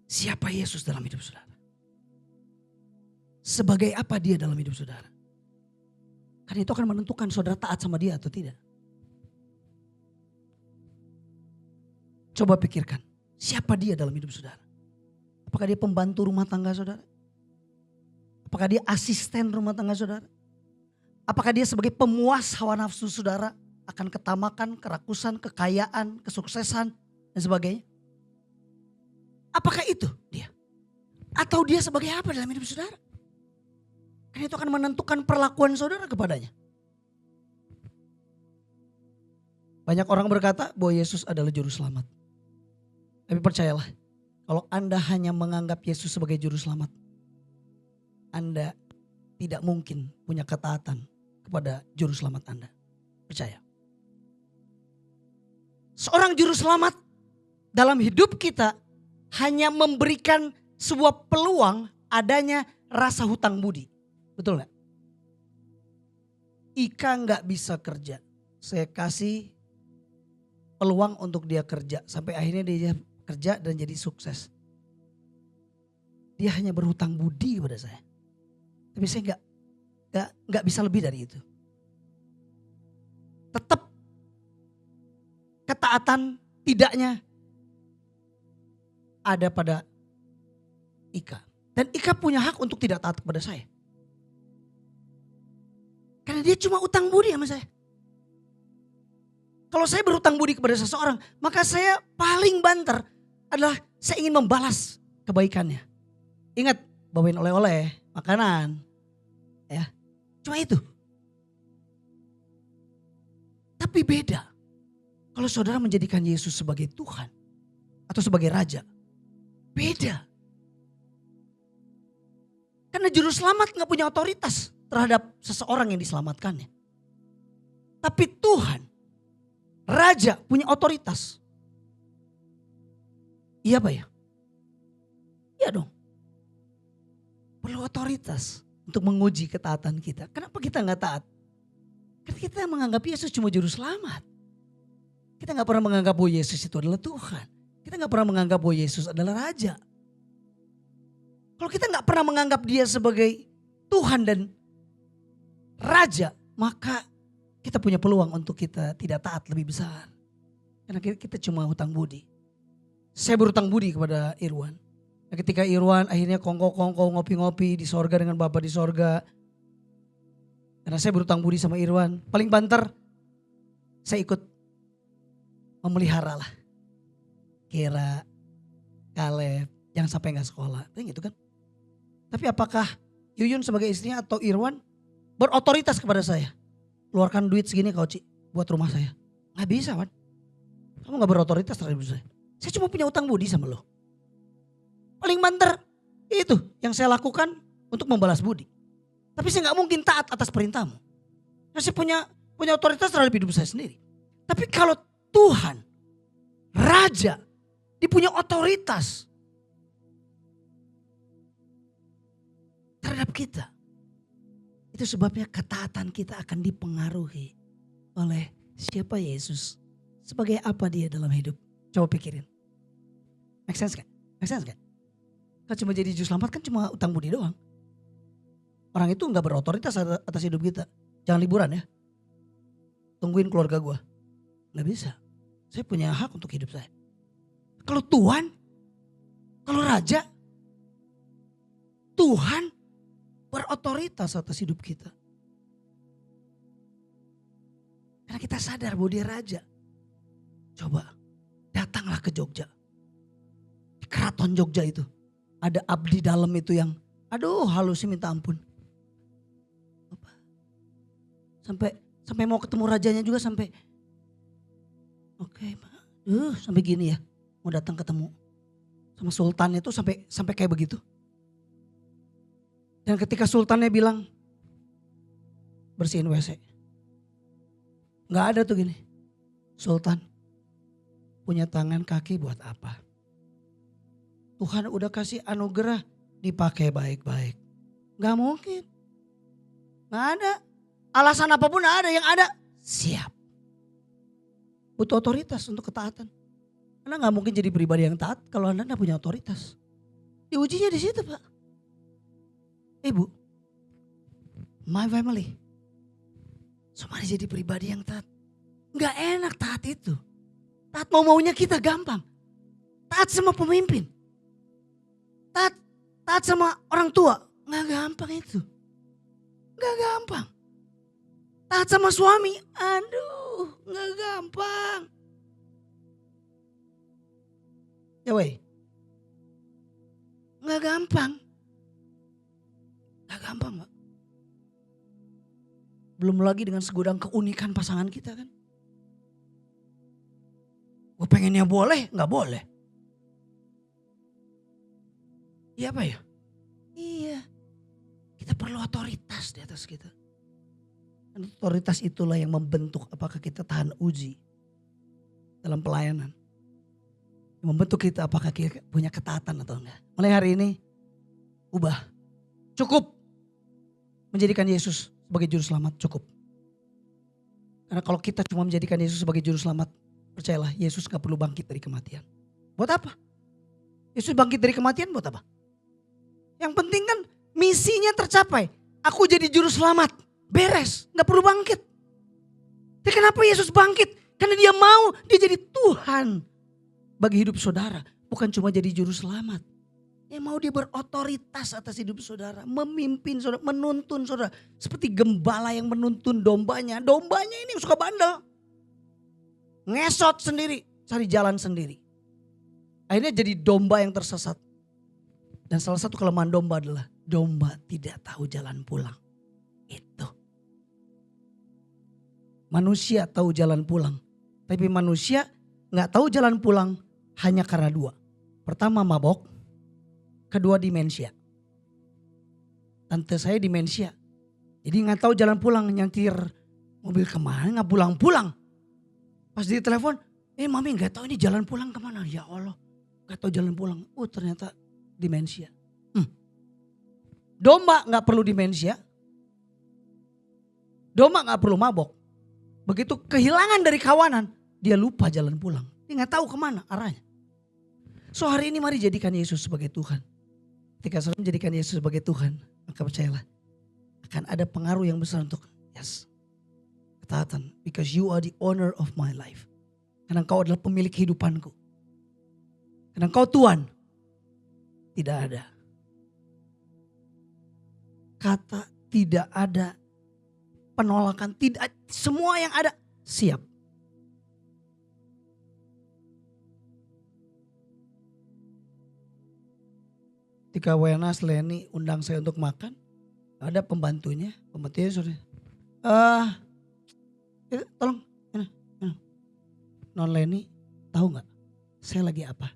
[SPEAKER 4] Siapa Yesus dalam hidup saudara? Sebagai apa dia dalam hidup saudara? Karena itu akan menentukan saudara taat sama dia atau tidak. Coba pikirkan, siapa dia dalam hidup saudara? Apakah dia pembantu rumah tangga saudara? Apakah dia asisten rumah tangga saudara? Apakah dia sebagai pemuas hawa nafsu saudara akan ketamakan, kerakusan, kekayaan, kesuksesan dan sebagainya? Apakah itu dia? Atau dia sebagai apa dalam hidup saudara? Karena itu akan menentukan perlakuan saudara kepadanya. Banyak orang berkata bahwa Yesus adalah juru selamat. Tapi percayalah, kalau Anda hanya menganggap Yesus sebagai juru selamat, Anda tidak mungkin punya ketaatan kepada juru selamat Anda. Percaya. Seorang juru selamat dalam hidup kita hanya memberikan sebuah peluang adanya rasa hutang budi. Betul gak? Ika gak bisa kerja. Saya kasih peluang untuk dia kerja. Sampai akhirnya dia kerja dan jadi sukses. Dia hanya berhutang budi kepada saya. Tapi saya gak bisa lebih dari itu. Tetap ketaatan tidaknya ada pada Ika. Dan Ika punya hak untuk tidak taat kepada saya. Karena dia cuma utang budi sama saya. Kalau saya berhutang budi kepada seseorang, maka saya paling banter adalah saya ingin membalas kebaikannya. Ingat, bawain oleh-oleh, makanan. Ya, cuma itu. Tapi beda. Kalau saudara menjadikan Yesus sebagai Tuhan atau sebagai Raja. Beda. Karena juru selamat gak punya otoritas terhadap seseorang yang diselamatkannya. Tapi Tuhan, Raja punya otoritas. Iya Pak ya? Iya dong. Perlu otoritas untuk menguji ketaatan kita. Kenapa kita gak taat? Karena kita menganggap Yesus cuma juru selamat. Kita gak pernah menganggap bahwa Yesus itu adalah Tuhan. Kita gak pernah menganggap bahwa Yesus adalah Raja. Kalau kita gak pernah menganggap dia sebagai Tuhan dan Raja, maka kita punya peluang untuk kita tidak taat lebih besar. Karena kita cuma hutang budi. Saya berhutang budi kepada Irwan. Nah, ketika Irwan akhirnya kongko-kongko ngopi-ngopi di sorga dengan Bapa di sorga. Karena saya berhutang budi sama Irwan. Paling banter saya ikut memelihara lah. Kira, Kaleb, jangan sampai gak sekolah. Gitu kan. Tapi apakah Yuyun sebagai istrinya atau Irwan berotoritas kepada saya. Keluarkan duit segini kau Ci buat rumah saya. Gak bisa Wan. Kamu gak berotoritas terhadap saya. Saya cuma punya utang budi sama lo. Paling banter itu yang saya lakukan untuk membalas budi. Tapi saya gak mungkin taat atas perintahmu. Nah, saya punya otoritas terhadap hidup saya sendiri. Tapi kalau Tuhan, Raja, dia punya otoritas terhadap kita. Itu sebabnya ketaatan kita akan dipengaruhi oleh siapa Yesus. Sebagai apa dia dalam hidup. Coba pikirin. Make sense gak? Make sense gak? Kalau cuma jadi juru selamat kan cuma utang budi doang. Orang itu gak berotoritas atas hidup kita. Jangan liburan ya. Tungguin keluarga gue. Gak bisa. Saya punya hak untuk hidup saya. Kalau Tuhan, kalau Raja, Tuhan berotoritas atas hidup kita. Karena kita sadar bahwa dia Raja. Coba datanglah ke Jogja. Di keraton Jogja itu. Ada abdi dalam itu yang aduh halusnya minta ampun. Sampai mau ketemu rajanya juga sampai oke, sampai gini ya. Mau datang ketemu sama sultannya itu sampai kayak begitu. Dan ketika sultannya bilang bersihin WC. Gak ada tuh gini. Sultan punya tangan kaki buat apa? Tuhan udah kasih anugerah dipakai baik-baik. Gak mungkin. Gak ada. Alasan apapun gak ada, yang ada siap. Butuh otoritas untuk ketaatan. Anda gak mungkin jadi pribadi yang taat kalau Anda gak punya otoritas. Diujinya di situ Pak. Ibu, my family. Semua jadi pribadi yang taat. Gak enak taat itu. Taat mau-maunya kita gampang. Taat sama pemimpin. Taat sama orang tua. Gak gampang itu. Gak gampang. Taat sama suami. Aduh gak gampang. Ya wey. Gak gampang. Gak gampang Pak. Belum lagi dengan segudang keunikan pasangan kita kan. Gue pengennya boleh, gak boleh. Iya apa ya? Iya. Kita perlu otoritas di atas kita. Dan otoritas itulah yang membentuk apakah kita tahan uji dalam pelayanan. Yang membentuk kita apakah kita punya ketaatan atau enggak. Mulai hari ini ubah. Cukup menjadikan Yesus sebagai juru selamat, cukup. Karena kalau kita cuma menjadikan Yesus sebagai juru selamat, percayalah Yesus gak perlu bangkit dari kematian. Buat apa? Yesus bangkit dari kematian buat apa? Yang penting kan misinya tercapai. Aku jadi juru selamat, beres, gak perlu bangkit. Tapi kenapa Yesus bangkit? Karena dia mau, dia jadi Tuhan bagi hidup saudara. Bukan cuma jadi juru selamat. Yang mau dia berotoritas atas hidup saudara. Memimpin saudara, menuntun saudara. Seperti gembala yang menuntun dombanya. Dombanya ini suka bandel. Ngesot sendiri, cari jalan sendiri. Akhirnya jadi domba yang tersesat. Dan salah satu kelemahan domba adalah domba tidak tahu jalan pulang. Itu. Manusia tahu jalan pulang. Tapi manusia gak tahu jalan pulang hanya karena dua. Pertama mabok. Kedua demensia. Tante saya demensia. Jadi gak tahu jalan pulang, nyantir mobil kemana, gak pulang-pulang. Pas di telepon, mami gak tahu ini jalan pulang kemana. Ya Allah, gak tahu jalan pulang. Oh ternyata demensia. Domba gak perlu demensia. Domba gak perlu mabok. Begitu kehilangan dari kawanan, dia lupa jalan pulang. Dia gak tahu kemana arahnya. So hari ini mari jadikan Yesus sebagai Tuhan. Ketika saudara menjadikan Yesus sebagai Tuhan, maka percayalah akan ada pengaruh yang besar untuk ketaatan. Because you are the owner of my life. Karena engkau adalah pemilik kehidupanku. Karena engkau Tuhan. Tidak ada kata, tidak ada penolakan, tidak, semua yang ada siap. Ketika Wenas Leni undang saya untuk makan, Ada pembantunya sudah. Tolong, Non Leni, tahu nggak? Saya lagi apa?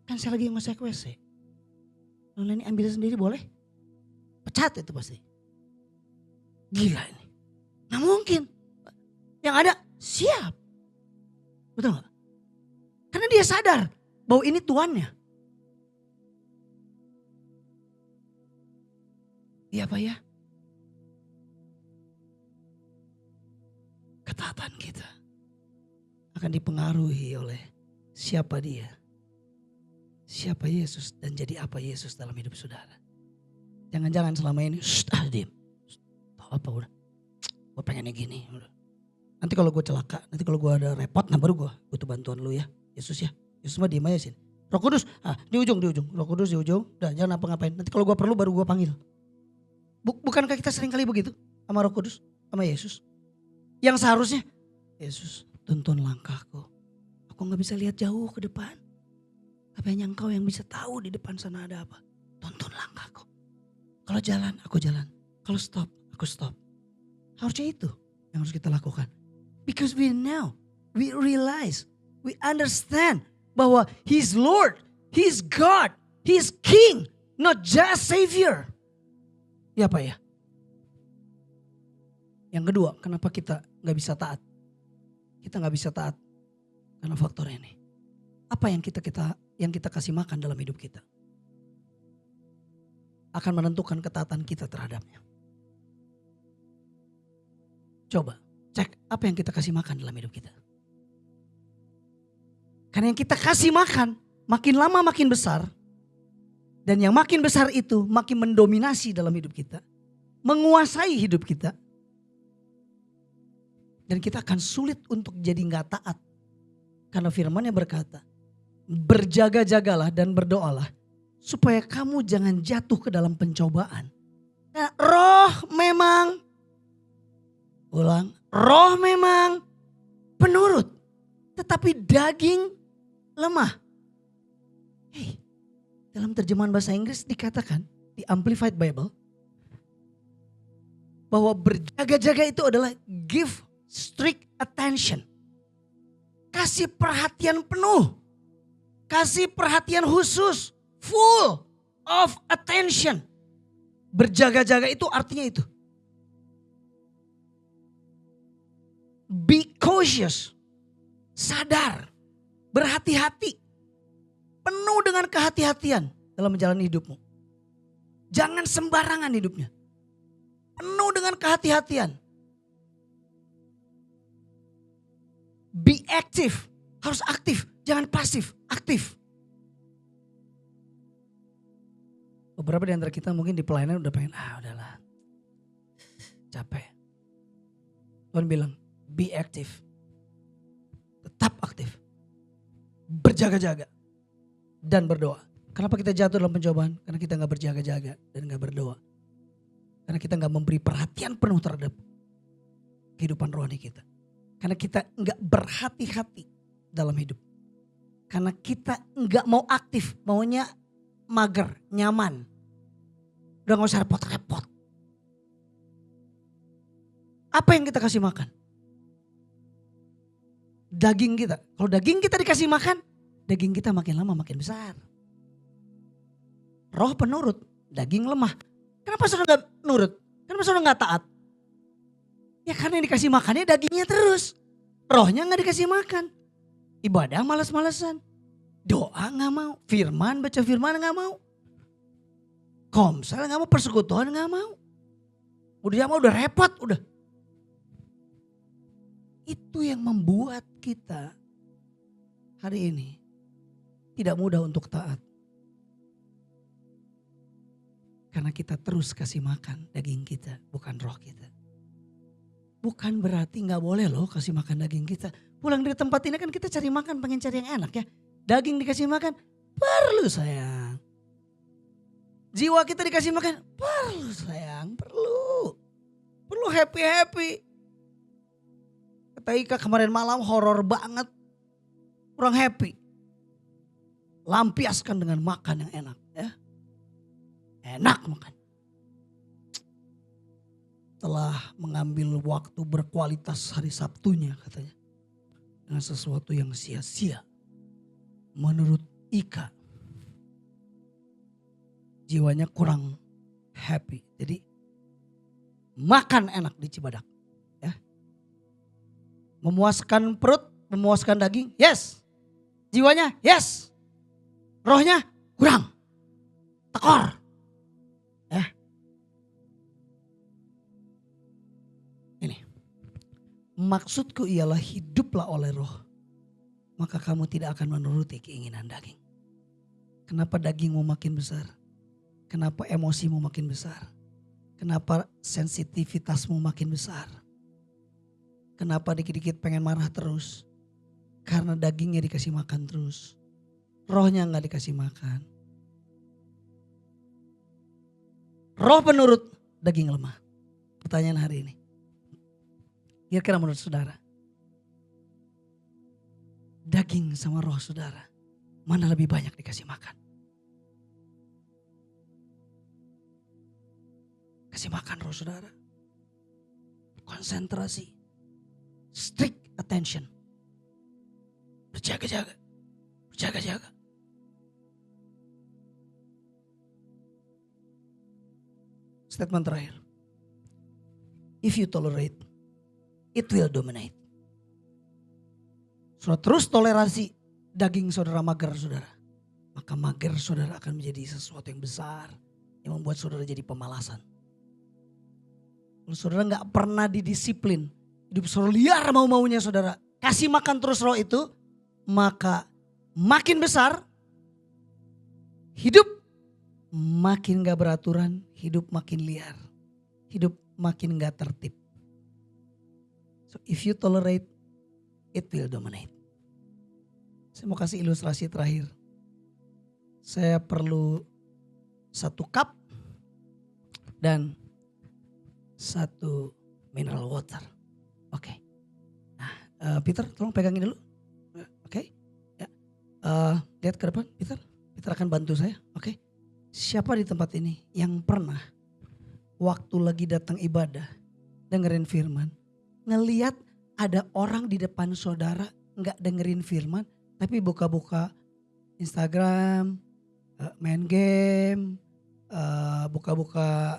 [SPEAKER 4] Kan saya lagi masuk ke WC. Non Leni ambil sendiri boleh? Pecat itu pasti. Gila ini. Nggak mungkin. Yang ada siap. Betul nggak? Karena dia sadar bahwa ini tuannya. Iya Pak ya. Ketaatan kita akan dipengaruhi oleh siapa dia. Siapa Yesus dan jadi apa Yesus dalam hidup saudara. Jangan-jangan selama ini, diam. Tahu apa udah. Gue pengennya gini. Udah. Nanti kalau gue celaka, nanti kalau gue ada repot, nah baru gue butuh bantuan lu ya. Yesus ya. Yesus mah diem aja sini. Roh Kudus, di ujung. Roh Kudus di ujung. Udah jangan apa-ngapain. Nanti kalau gue perlu baru gue panggil. Bukankah kita sering kali begitu sama Roh Kudus, sama Yesus? Yang seharusnya, Yesus tuntun langkahku. Aku gak bisa lihat jauh ke depan. Tapi hanya Engkau yang bisa tahu di depan sana ada apa. Tuntun langkahku. Kalau jalan, aku jalan. Kalau stop, aku stop. Harusnya itu yang harus kita lakukan. Because we know, we realize, we understand bahwa He's Lord, He's God, He's King, not just Savior. Ya Pak ya. Yang kedua, kenapa kita gak bisa taat? Kita gak bisa taat karena faktor ini. Apa yang kita kasih makan dalam hidup kita akan menentukan ketaatan kita terhadapnya. Coba cek apa yang kita kasih makan dalam hidup kita. Karena yang kita kasih makan makin lama makin besar. Dan yang makin besar itu makin mendominasi dalam hidup kita. Menguasai hidup kita. Dan kita akan sulit untuk jadi gak taat. Karena firman-Nya berkata, berjaga-jagalah dan berdoalah supaya kamu jangan jatuh ke dalam pencobaan. Nah, roh memang penurut, tetapi daging lemah. Dalam terjemahan bahasa Inggris dikatakan di Amplified Bible bahwa berjaga-jaga itu adalah give strict attention. Kasih perhatian penuh. Kasih perhatian khusus. Full of attention. Berjaga-jaga itu artinya itu. Be cautious. Sadar. Berhati-hati. Penuh dengan kehati-hatian dalam menjalani hidupmu. Jangan sembarangan hidupnya. Penuh dengan kehati-hatian. Be active. Harus aktif. Jangan pasif. Aktif. Beberapa di antara kita mungkin di pelayanan udah pengen, udahlah. Capek. Tuhan bilang, be active. Tetap aktif. Berjaga-jaga. Dan berdoa. Kenapa kita jatuh dalam pencobaan? Karena kita gak berjaga-jaga dan gak berdoa. Karena kita gak memberi perhatian penuh terhadap kehidupan rohani kita. Karena kita gak berhati-hati dalam hidup. Karena kita gak mau aktif, maunya mager, nyaman. Udah gak usah repot-repot. Apa yang kita kasih makan? Daging kita. Kalau daging kita dikasih makan, daging kita makin lama makin besar. Roh penurut, daging lemah. Kenapa saudara gak nurut? Kenapa saudara gak taat? Ya karena yang dikasih makannya dagingnya terus. Rohnya gak dikasih makan. Ibadah malas-malesan. Doa gak mau. Firman, baca firman gak mau. Komsel gak mau, persekutuan gak mau. Udah repot udah. Itu yang membuat kita hari ini tidak mudah untuk taat. Karena kita terus kasih makan daging kita, bukan roh kita. Bukan berarti gak boleh loh kasih makan daging kita. Pulang dari tempat ini kan kita cari makan, pengen cari yang enak ya. Daging dikasih makan, perlu sayang. Jiwa kita dikasih makan, perlu sayang, perlu. Perlu happy-happy. Kata Ika kemarin malam horor banget. Kurang happy. Lampiaskan dengan makan yang enak ya. Enak makan. mengambil waktu berkualitas hari Sabtunya katanya. Dengan sesuatu yang sia-sia. Menurut Ika, jiwanya kurang happy. Jadi makan enak di Cibadak. Ya. Memuaskan perut, memuaskan daging, yes. Jiwanya, yes. Rohnya kurang. Tekor. Ya. Ini. Maksudku ialah hiduplah oleh roh. Maka kamu tidak akan menuruti keinginan daging. Kenapa dagingmu makin besar? Kenapa emosimu makin besar? Kenapa sensitivitasmu makin besar? Kenapa dikit-dikit pengen marah terus? Karena dagingnya dikasih makan terus. Rohnya gak dikasih makan. Roh penurut, daging lemah. Pertanyaan hari ini. Kira-kira menurut saudara. Daging sama roh saudara. Mana lebih banyak dikasih makan? Kasih makan roh saudara. Konsentrasi. Strict attention. Berjaga-jaga. Berjaga-jaga. Statement terakhir. If you tolerate, it will dominate. Saudara terus toleransi daging saudara mager saudara. Maka mager saudara akan menjadi sesuatu yang besar. Yang membuat saudara jadi pemalasan. Kalau saudara gak pernah didisiplin. Hidup saudara liar mau-maunya saudara. Kasih makan terus roh itu. Maka makin besar. Hidup makin gak beraturan. Hidup makin liar. Hidup makin gak tertib. So if you tolerate, it will dominate. Saya mau kasih ilustrasi terakhir. Saya perlu 1 cup dan 1 mineral water. Oke. Nah, Peter tolong pegangin dulu. Oke. Ya. Lihat ke depan Peter. Peter akan bantu saya. Oke. Siapa di tempat ini yang pernah waktu lagi datang ibadah dengerin firman, ngeliat ada orang di depan saudara nggak dengerin firman tapi buka-buka Instagram, main game, buka-buka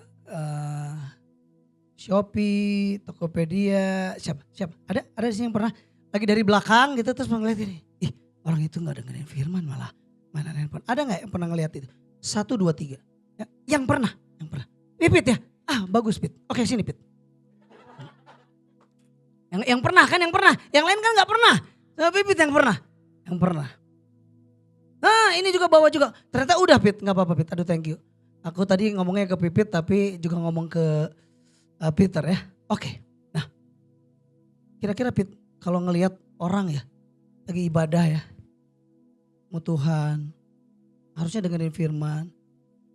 [SPEAKER 4] Shopee, Tokopedia, siapa? Ada di sini yang pernah lagi dari belakang gitu terus ngeliat ini. Ih, orang itu nggak dengerin firman malah mainan handphone. Ada nggak yang pernah ngeliat itu? 1, 2, 3. Ya, yang pernah. Pit ya. Bagus Pit. Oke sini Pit. Yang pernah kan yang pernah. Yang lain kan nggak pernah. Pipit yang pernah. Yang pernah. Nah ini juga bawa juga. Ternyata udah Pit. Gak apa-apa Pit. Aduh thank you. Aku tadi ngomongnya ke Pipit tapi juga ngomong ke Peter ya. Oke. Nah kira-kira Pit kalau ngelihat orang ya. Lagi ibadah ya. Mau Tuhan. Harusnya dengerin firman.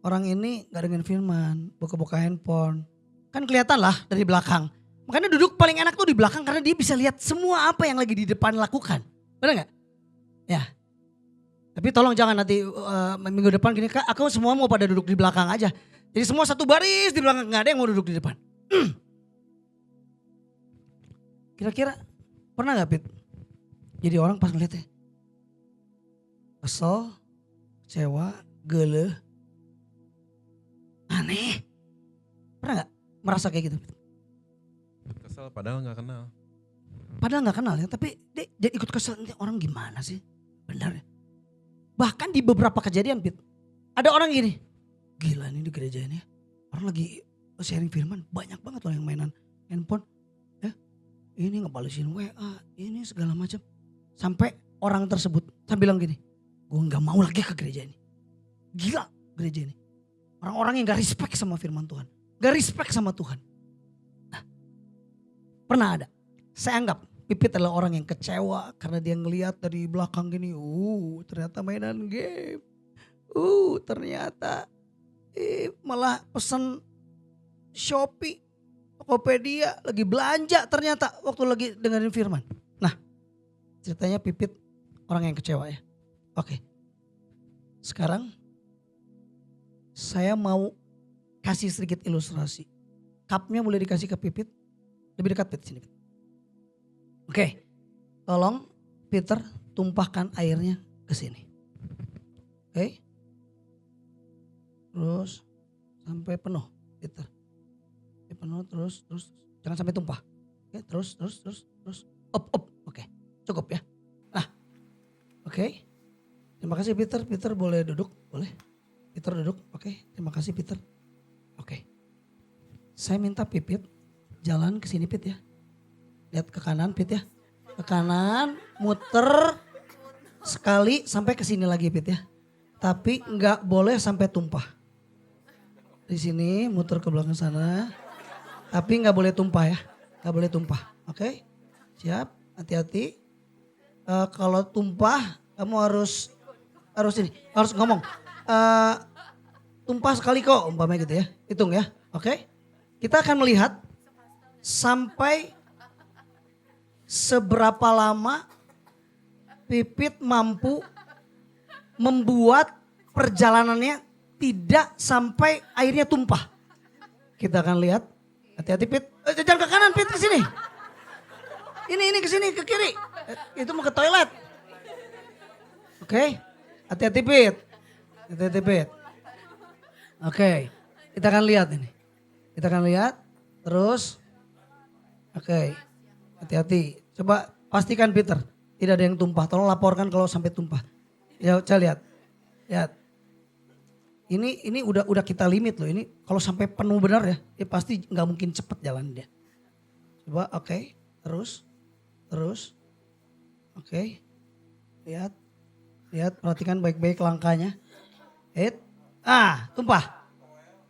[SPEAKER 4] Orang ini gak dengerin firman. Buka-buka handphone. Kan kelihatan lah dari belakang. Makanya duduk paling enak tuh di belakang karena dia bisa lihat semua apa yang lagi di depan lakukan. Benar gak? Ya. Tapi tolong jangan nanti minggu depan gini, Kak aku semua mau pada duduk di belakang aja. Jadi semua satu baris di belakang, gak ada yang mau duduk di depan. Kira-kira pernah gak Pit? Jadi orang pas ngeliatnya. Kesel, kecewa, geleh, aneh. Pernah gak merasa kayak gitu Pit?
[SPEAKER 3] Kesel padahal gak kenal.
[SPEAKER 4] Padahal gak kenal ya, tapi dia jadi ikut kesel. Ini orang gimana sih? Benar ya? Bahkan di beberapa kejadian Pit, ada orang gini, gila ini di gereja ini ya. Orang lagi sharing firman, banyak banget orang yang mainan handphone. Ya, ini ngebalesin WA, ini segala macam. Sampai orang tersebut, saya bilang gini, gue gak mau lagi ke gereja ini. Gila gereja ini. Orang-orang yang gak respect sama firman Tuhan. Gak respect sama Tuhan. Nah, pernah ada. Saya anggap Pipit adalah orang yang kecewa karena dia ngelihat dari belakang gini. Ternyata mainan game. Ternyata malah pesan Shopee, Tokopedia, lagi belanja ternyata waktu lagi dengerin firman. Nah, ceritanya Pipit orang yang kecewa ya. Oke. Sekarang saya mau kasih sedikit ilustrasi. Cupnya boleh dikasih ke Pipit. Lebih dekat Pit sini. Pit. Oke. Tolong Peter tumpahkan airnya ke sini. Oke. Terus sampai penuh Peter. Sampai penuh terus jangan sampai tumpah. Oke, terus. Up. Oke. Cukup ya. Nah. Oke. Terima kasih Peter. Peter boleh duduk? Boleh. Peter duduk. Oke. Terima kasih Peter. Oke. Saya minta Pipit jalan ke sini Pit ya. Lihat ke kanan Pit ya. Ke kanan, muter sekali sampai ke sini lagi Pit ya. Tapi nggak boleh sampai tumpah. Di sini muter ke belakang sana. Tapi nggak boleh tumpah ya. Nggak boleh tumpah. Oke. Siap. Hati-hati. Kalau tumpah kamu harus ini. Harus ngomong. Tumpah sekali kok umpamanya gitu ya. Hitung ya. Oke. Kita akan melihat sampai seberapa lama Pipit mampu membuat perjalanannya tidak sampai airnya tumpah. Kita akan lihat. Hati-hati Pit. Jangan ke kanan Pit, ke sini. Ini ke sini, ke kiri. Itu mau ke toilet. Oke. Hati-hati Pit. Hati-hati Pit. Oke. Kita akan lihat ini. Kita akan lihat. Terus. Oke. Hati-hati. Coba pastikan Peter. Tidak ada yang tumpah. Tolong laporkan kalau sampai tumpah. Ya, saya lihat. Lihat. Ini udah kita limit loh. Ini kalau sampai penuh benar ya. Pasti nggak mungkin cepet jalan dia. Coba oke. Terus. Oke. Lihat. Perhatikan baik-baik langkahnya. Tumpah.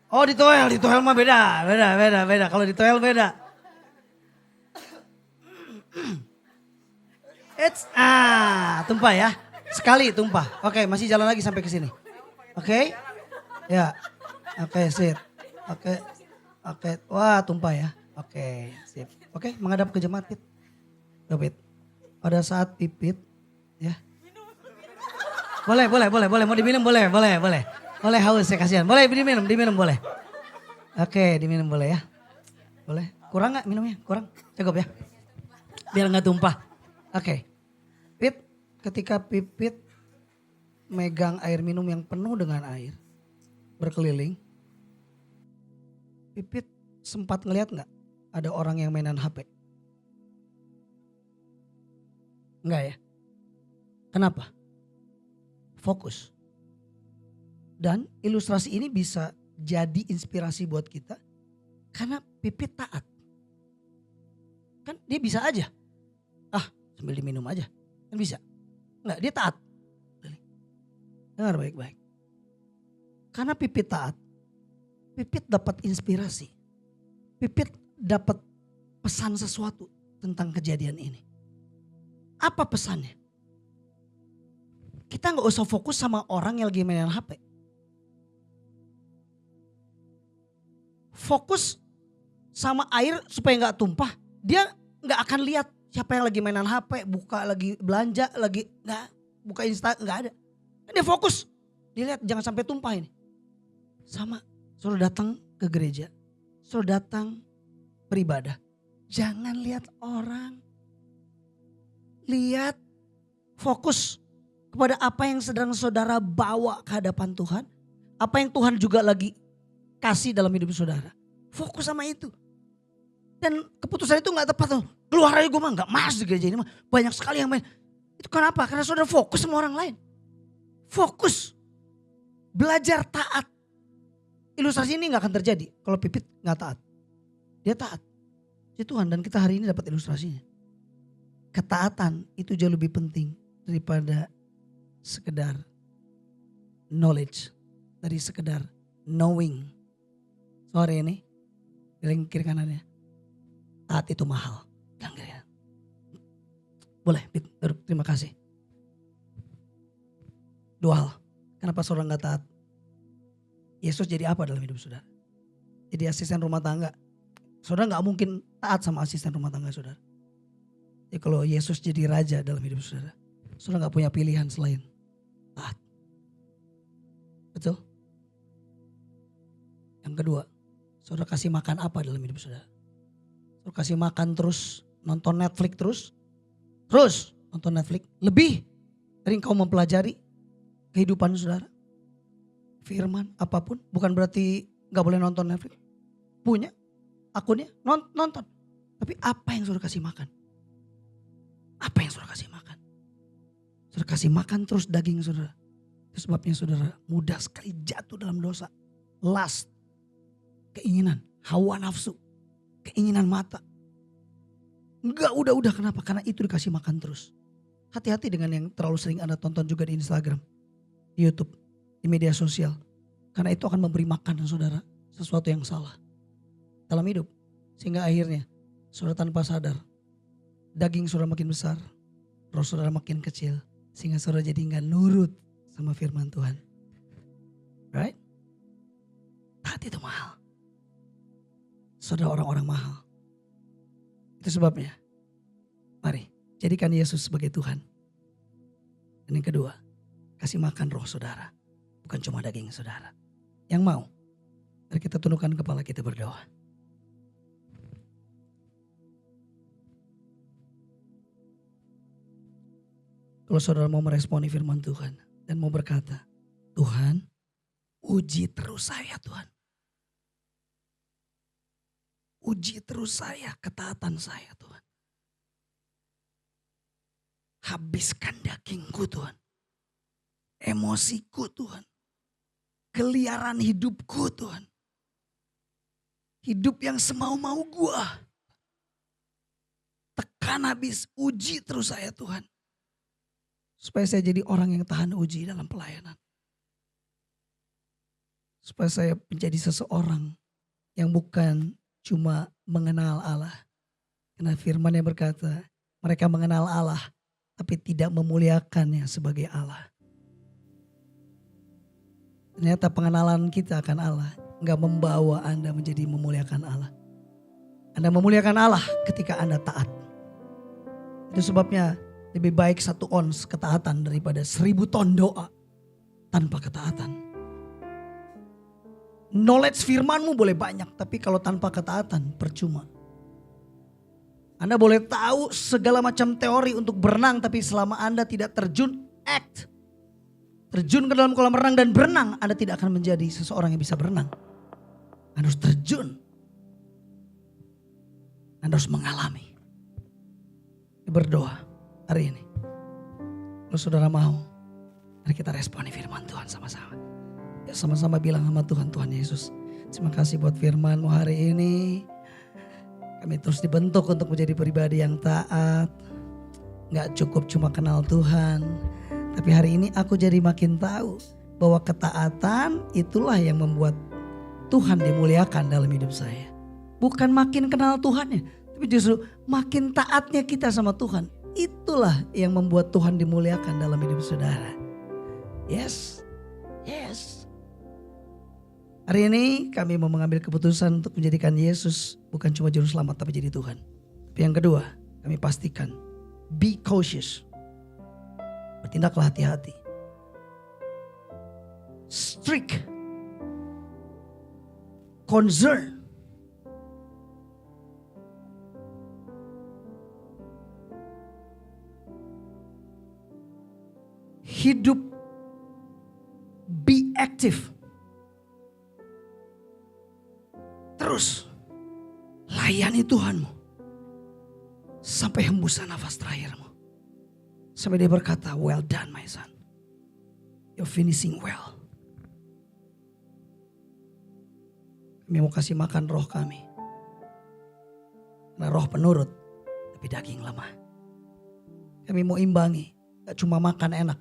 [SPEAKER 4] Oh di toel mah beda. Kalau di toel beda. Tumpah ya. Sekali tumpah. Oke, masih jalan lagi sampai ke sini. Oke. Ya. Oke, sip. Oke. Wah, tumpah ya. Oke, sip. Oke, menghadap ke jemaat Pit. Pit. Pada saat Pipit ya. Boleh. Mau diminum boleh. Boleh haus saya kasihan. Boleh diminum boleh. Oke, diminum boleh ya. Boleh. Kurang gak minumnya? Kurang? Cukup ya? Biar gak tumpah. Oke. Pit, ketika Pipit megang air minum yang penuh dengan air. Berkeliling. Pipit sempat ngeliat gak ada orang yang mainan HP? Enggak ya? Kenapa? Fokus. Dan ilustrasi ini bisa jadi inspirasi buat kita. Karena Pipit taat. Kan dia bisa aja. Sambil diminum aja. Kan bisa. Enggak, dia taat. Dengar baik-baik. Karena Pipit taat. Pipit dapat inspirasi. Pipit dapat pesan sesuatu tentang kejadian ini. Apa pesannya? Kita gak usah fokus sama orang yang lagi mainan HP. Fokus sama air supaya gak tumpah. Dia gak akan lihat siapa yang lagi mainan HP, buka lagi belanja, lagi gak, buka Insta, gak ada. Dia fokus. Dia lihat jangan sampai tumpah ini. Sama, suruh datang ke gereja. Suruh datang beribadah. Jangan lihat orang. Lihat, fokus kepada apa yang sedang saudara bawa ke hadapan Tuhan. Apa yang Tuhan juga lagi kasih dalam hidup saudara. Fokus sama itu. Dan keputusan itu gak tepat. Keluar aja gue mah gak masuk gereja ini mah. Banyak sekali yang main. Itu kenapa? Karena saudara fokus sama orang lain. Fokus. Belajar taat. Ilustrasi ini gak akan terjadi kalau Pipit gak taat. Dia taat. Si Tuhan, dan kita hari ini dapat ilustrasinya. Ketaatan itu jauh lebih penting daripada sekedar knowledge. Dari sekedar knowing. Sore ini. Bilang kiri kanannya. Taat itu mahal. Bilang kiri kanan. Boleh, Pit, terima kasih. Dua hal. Kenapa saudara gak taat? Yesus jadi apa dalam hidup saudara? Jadi asisten rumah tangga. Saudara gak mungkin taat sama asisten rumah tangga saudara. Jadi kalau Yesus jadi raja dalam hidup saudara. Saudara gak punya pilihan selain taat. Betul? Yang kedua, saudara kasih makan apa dalam hidup saudara? Suruh kasih makan terus, nonton Netflix terus nonton Netflix. Lebih dari engkau mempelajari kehidupan saudara. Firman apapun, bukan berarti gak boleh nonton Netflix. Punya akunnya, nonton. Tapi apa yang suruh kasih makan? Apa yang suruh kasih makan? Suruh kasih makan terus daging saudara. Itu sebabnya saudara mudah sekali jatuh dalam dosa. Lust, keinginan, hawa nafsu, keinginan mata. Enggak, udah kenapa? Karena itu dikasih makan terus. Hati-hati dengan yang terlalu sering Anda tonton juga di Instagram, di YouTube, di media sosial. Karena itu akan memberi makan saudara sesuatu yang salah dalam hidup. Sehingga akhirnya saudara tanpa sadar daging saudara makin besar, roh saudara makin kecil. Sehingga saudara jadi gak nurut sama firman Tuhan. Right? Taat itu mahal. Saudara orang-orang mahal. Itu sebabnya, mari jadikan Yesus sebagai Tuhan. Dan yang kedua, kasih makan roh saudara, bukan cuma daging saudara. Yang mau, mari kita tundukkan kepala kita berdoa. Kalau saudara mau meresponi firman Tuhan dan mau berkata, Tuhan, uji terus saya Tuhan. Uji terus saya, ketaatan saya Tuhan. Habiskan dagingku Tuhan. Emosiku Tuhan. Keliaran hidupku Tuhan. Hidup yang semau-mau gua. Tekan habis, uji terus saya Tuhan. Supaya saya jadi orang yang tahan uji dalam pelayanan. Supaya saya menjadi seseorang yang bukan cuma mengenal Allah. Karena firman yang berkata, mereka mengenal Allah tapi tidak memuliakannya sebagai Allah. Ternyata pengenalan kita akan Allah enggak membawa Anda menjadi memuliakan Allah. Anda memuliakan Allah ketika Anda taat. Itu sebabnya lebih baik 1 ons ketaatan daripada 1000 ton doa tanpa ketaatan. Knowledge firmanmu boleh banyak, tapi kalau tanpa ketaatan percuma. Anda boleh tahu segala macam teori untuk berenang, tapi selama Anda tidak terjun, terjun ke dalam kolam renang dan berenang, Anda tidak akan menjadi seseorang yang bisa berenang. Anda harus terjun. Anda harus mengalami. Berdoa hari ini. Kalau saudara mau, mari kita responi firman Tuhan sama-sama. Ya, sama-sama bilang sama Tuhan, Tuhan Yesus, terima kasih buat firman-Mu hari ini. Kami terus dibentuk untuk menjadi pribadi yang taat. Gak cukup cuma kenal Tuhan. Tapi hari ini aku jadi makin tahu bahwa ketaatan itulah yang membuat Tuhan dimuliakan dalam hidup saya. Bukan makin kenal Tuhannya, tapi justru makin taatnya kita sama Tuhan. Itulah yang membuat Tuhan dimuliakan dalam hidup saudara. Yes. Hari ini kami mau mengambil keputusan untuk menjadikan Yesus bukan cuma juru selamat tapi jadi Tuhan. Tapi yang kedua, kami pastikan be cautious. Bertindaklah hati-hati. Strict. Concern. Hidup, be active. Terus layani Tuhanmu sampai hembusan nafas terakhirmu. Sampai dia berkata, well done my son. You're finishing well. Kami mau kasih makan roh kami. Karena roh penurut, tapi daging lemah. Kami mau imbangi, gak cuma makan enak.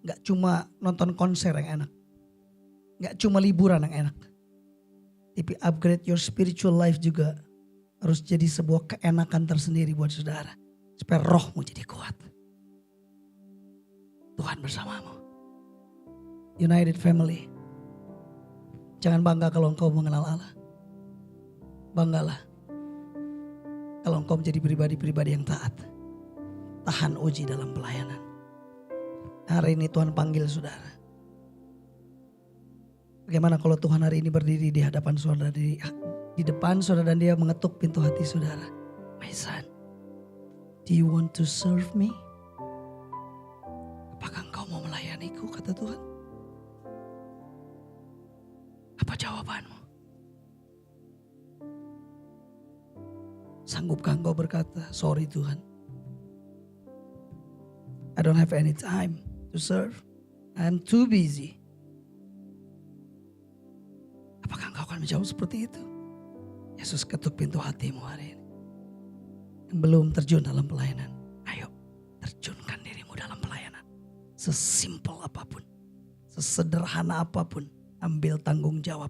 [SPEAKER 4] Gak cuma nonton konser yang enak. Gak cuma liburan yang enak. Tapi upgrade your spiritual life juga harus jadi sebuah keenakan tersendiri buat saudara. Supaya rohmu jadi kuat. Tuhan bersamamu. United Family. Jangan bangga kalau engkau mengenal Allah. Banggalah kalau engkau menjadi pribadi-pribadi yang taat. Tahan uji dalam pelayanan. Hari ini Tuhan panggil saudara. Bagaimana kalau Tuhan hari ini berdiri di hadapan saudara, di di depan saudara dan dia mengetuk pintu hati saudara. My son, do you want to serve me? Apakah engkau mau melayaniku, kata Tuhan? Apa jawabanmu? Sanggupkah engkau berkata, sorry Tuhan, I don't have any time to serve. I'm too busy. Apakah engkau akan menjawab seperti itu? Yesus ketuk pintu hatimu hari ini. Yang belum terjun dalam pelayanan, ayo terjunkan dirimu dalam pelayanan. Sesimpel apapun, sesederhana apapun, ambil tanggung jawab.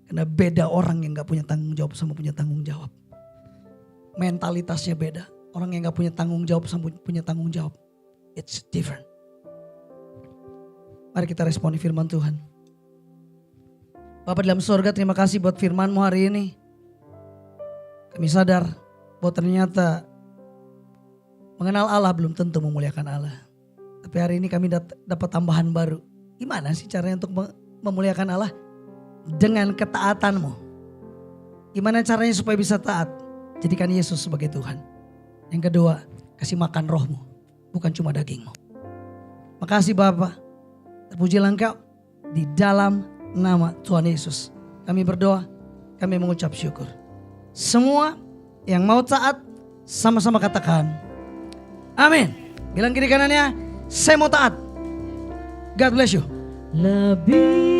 [SPEAKER 4] Karena beda orang yang gak punya tanggung jawab sama punya tanggung jawab. Mentalitasnya beda. Orang yang gak punya tanggung jawab sama punya tanggung jawab. It's different. Mari kita responi firman Tuhan. Bapa dalam surga, terima kasih buat firman-Mu hari ini. Kami sadar bahwa ternyata mengenal Allah belum tentu memuliakan Allah. Tapi hari ini kami dapat tambahan baru. Gimana sih caranya untuk memuliakan Allah? Dengan ketaatanmu. Gimana caranya supaya bisa taat? Jadikan Yesus sebagai Tuhan. Yang kedua, kasih makan rohmu, bukan cuma dagingmu. Makasih Bapa. Terpujilah Engkau di dalam nama Tuhan Yesus. Kami berdoa, kami mengucap syukur. Semua yang mau taat sama-sama katakan amin. Bilang kiri kanannya, saya mau taat. God bless you.
[SPEAKER 1] Lebih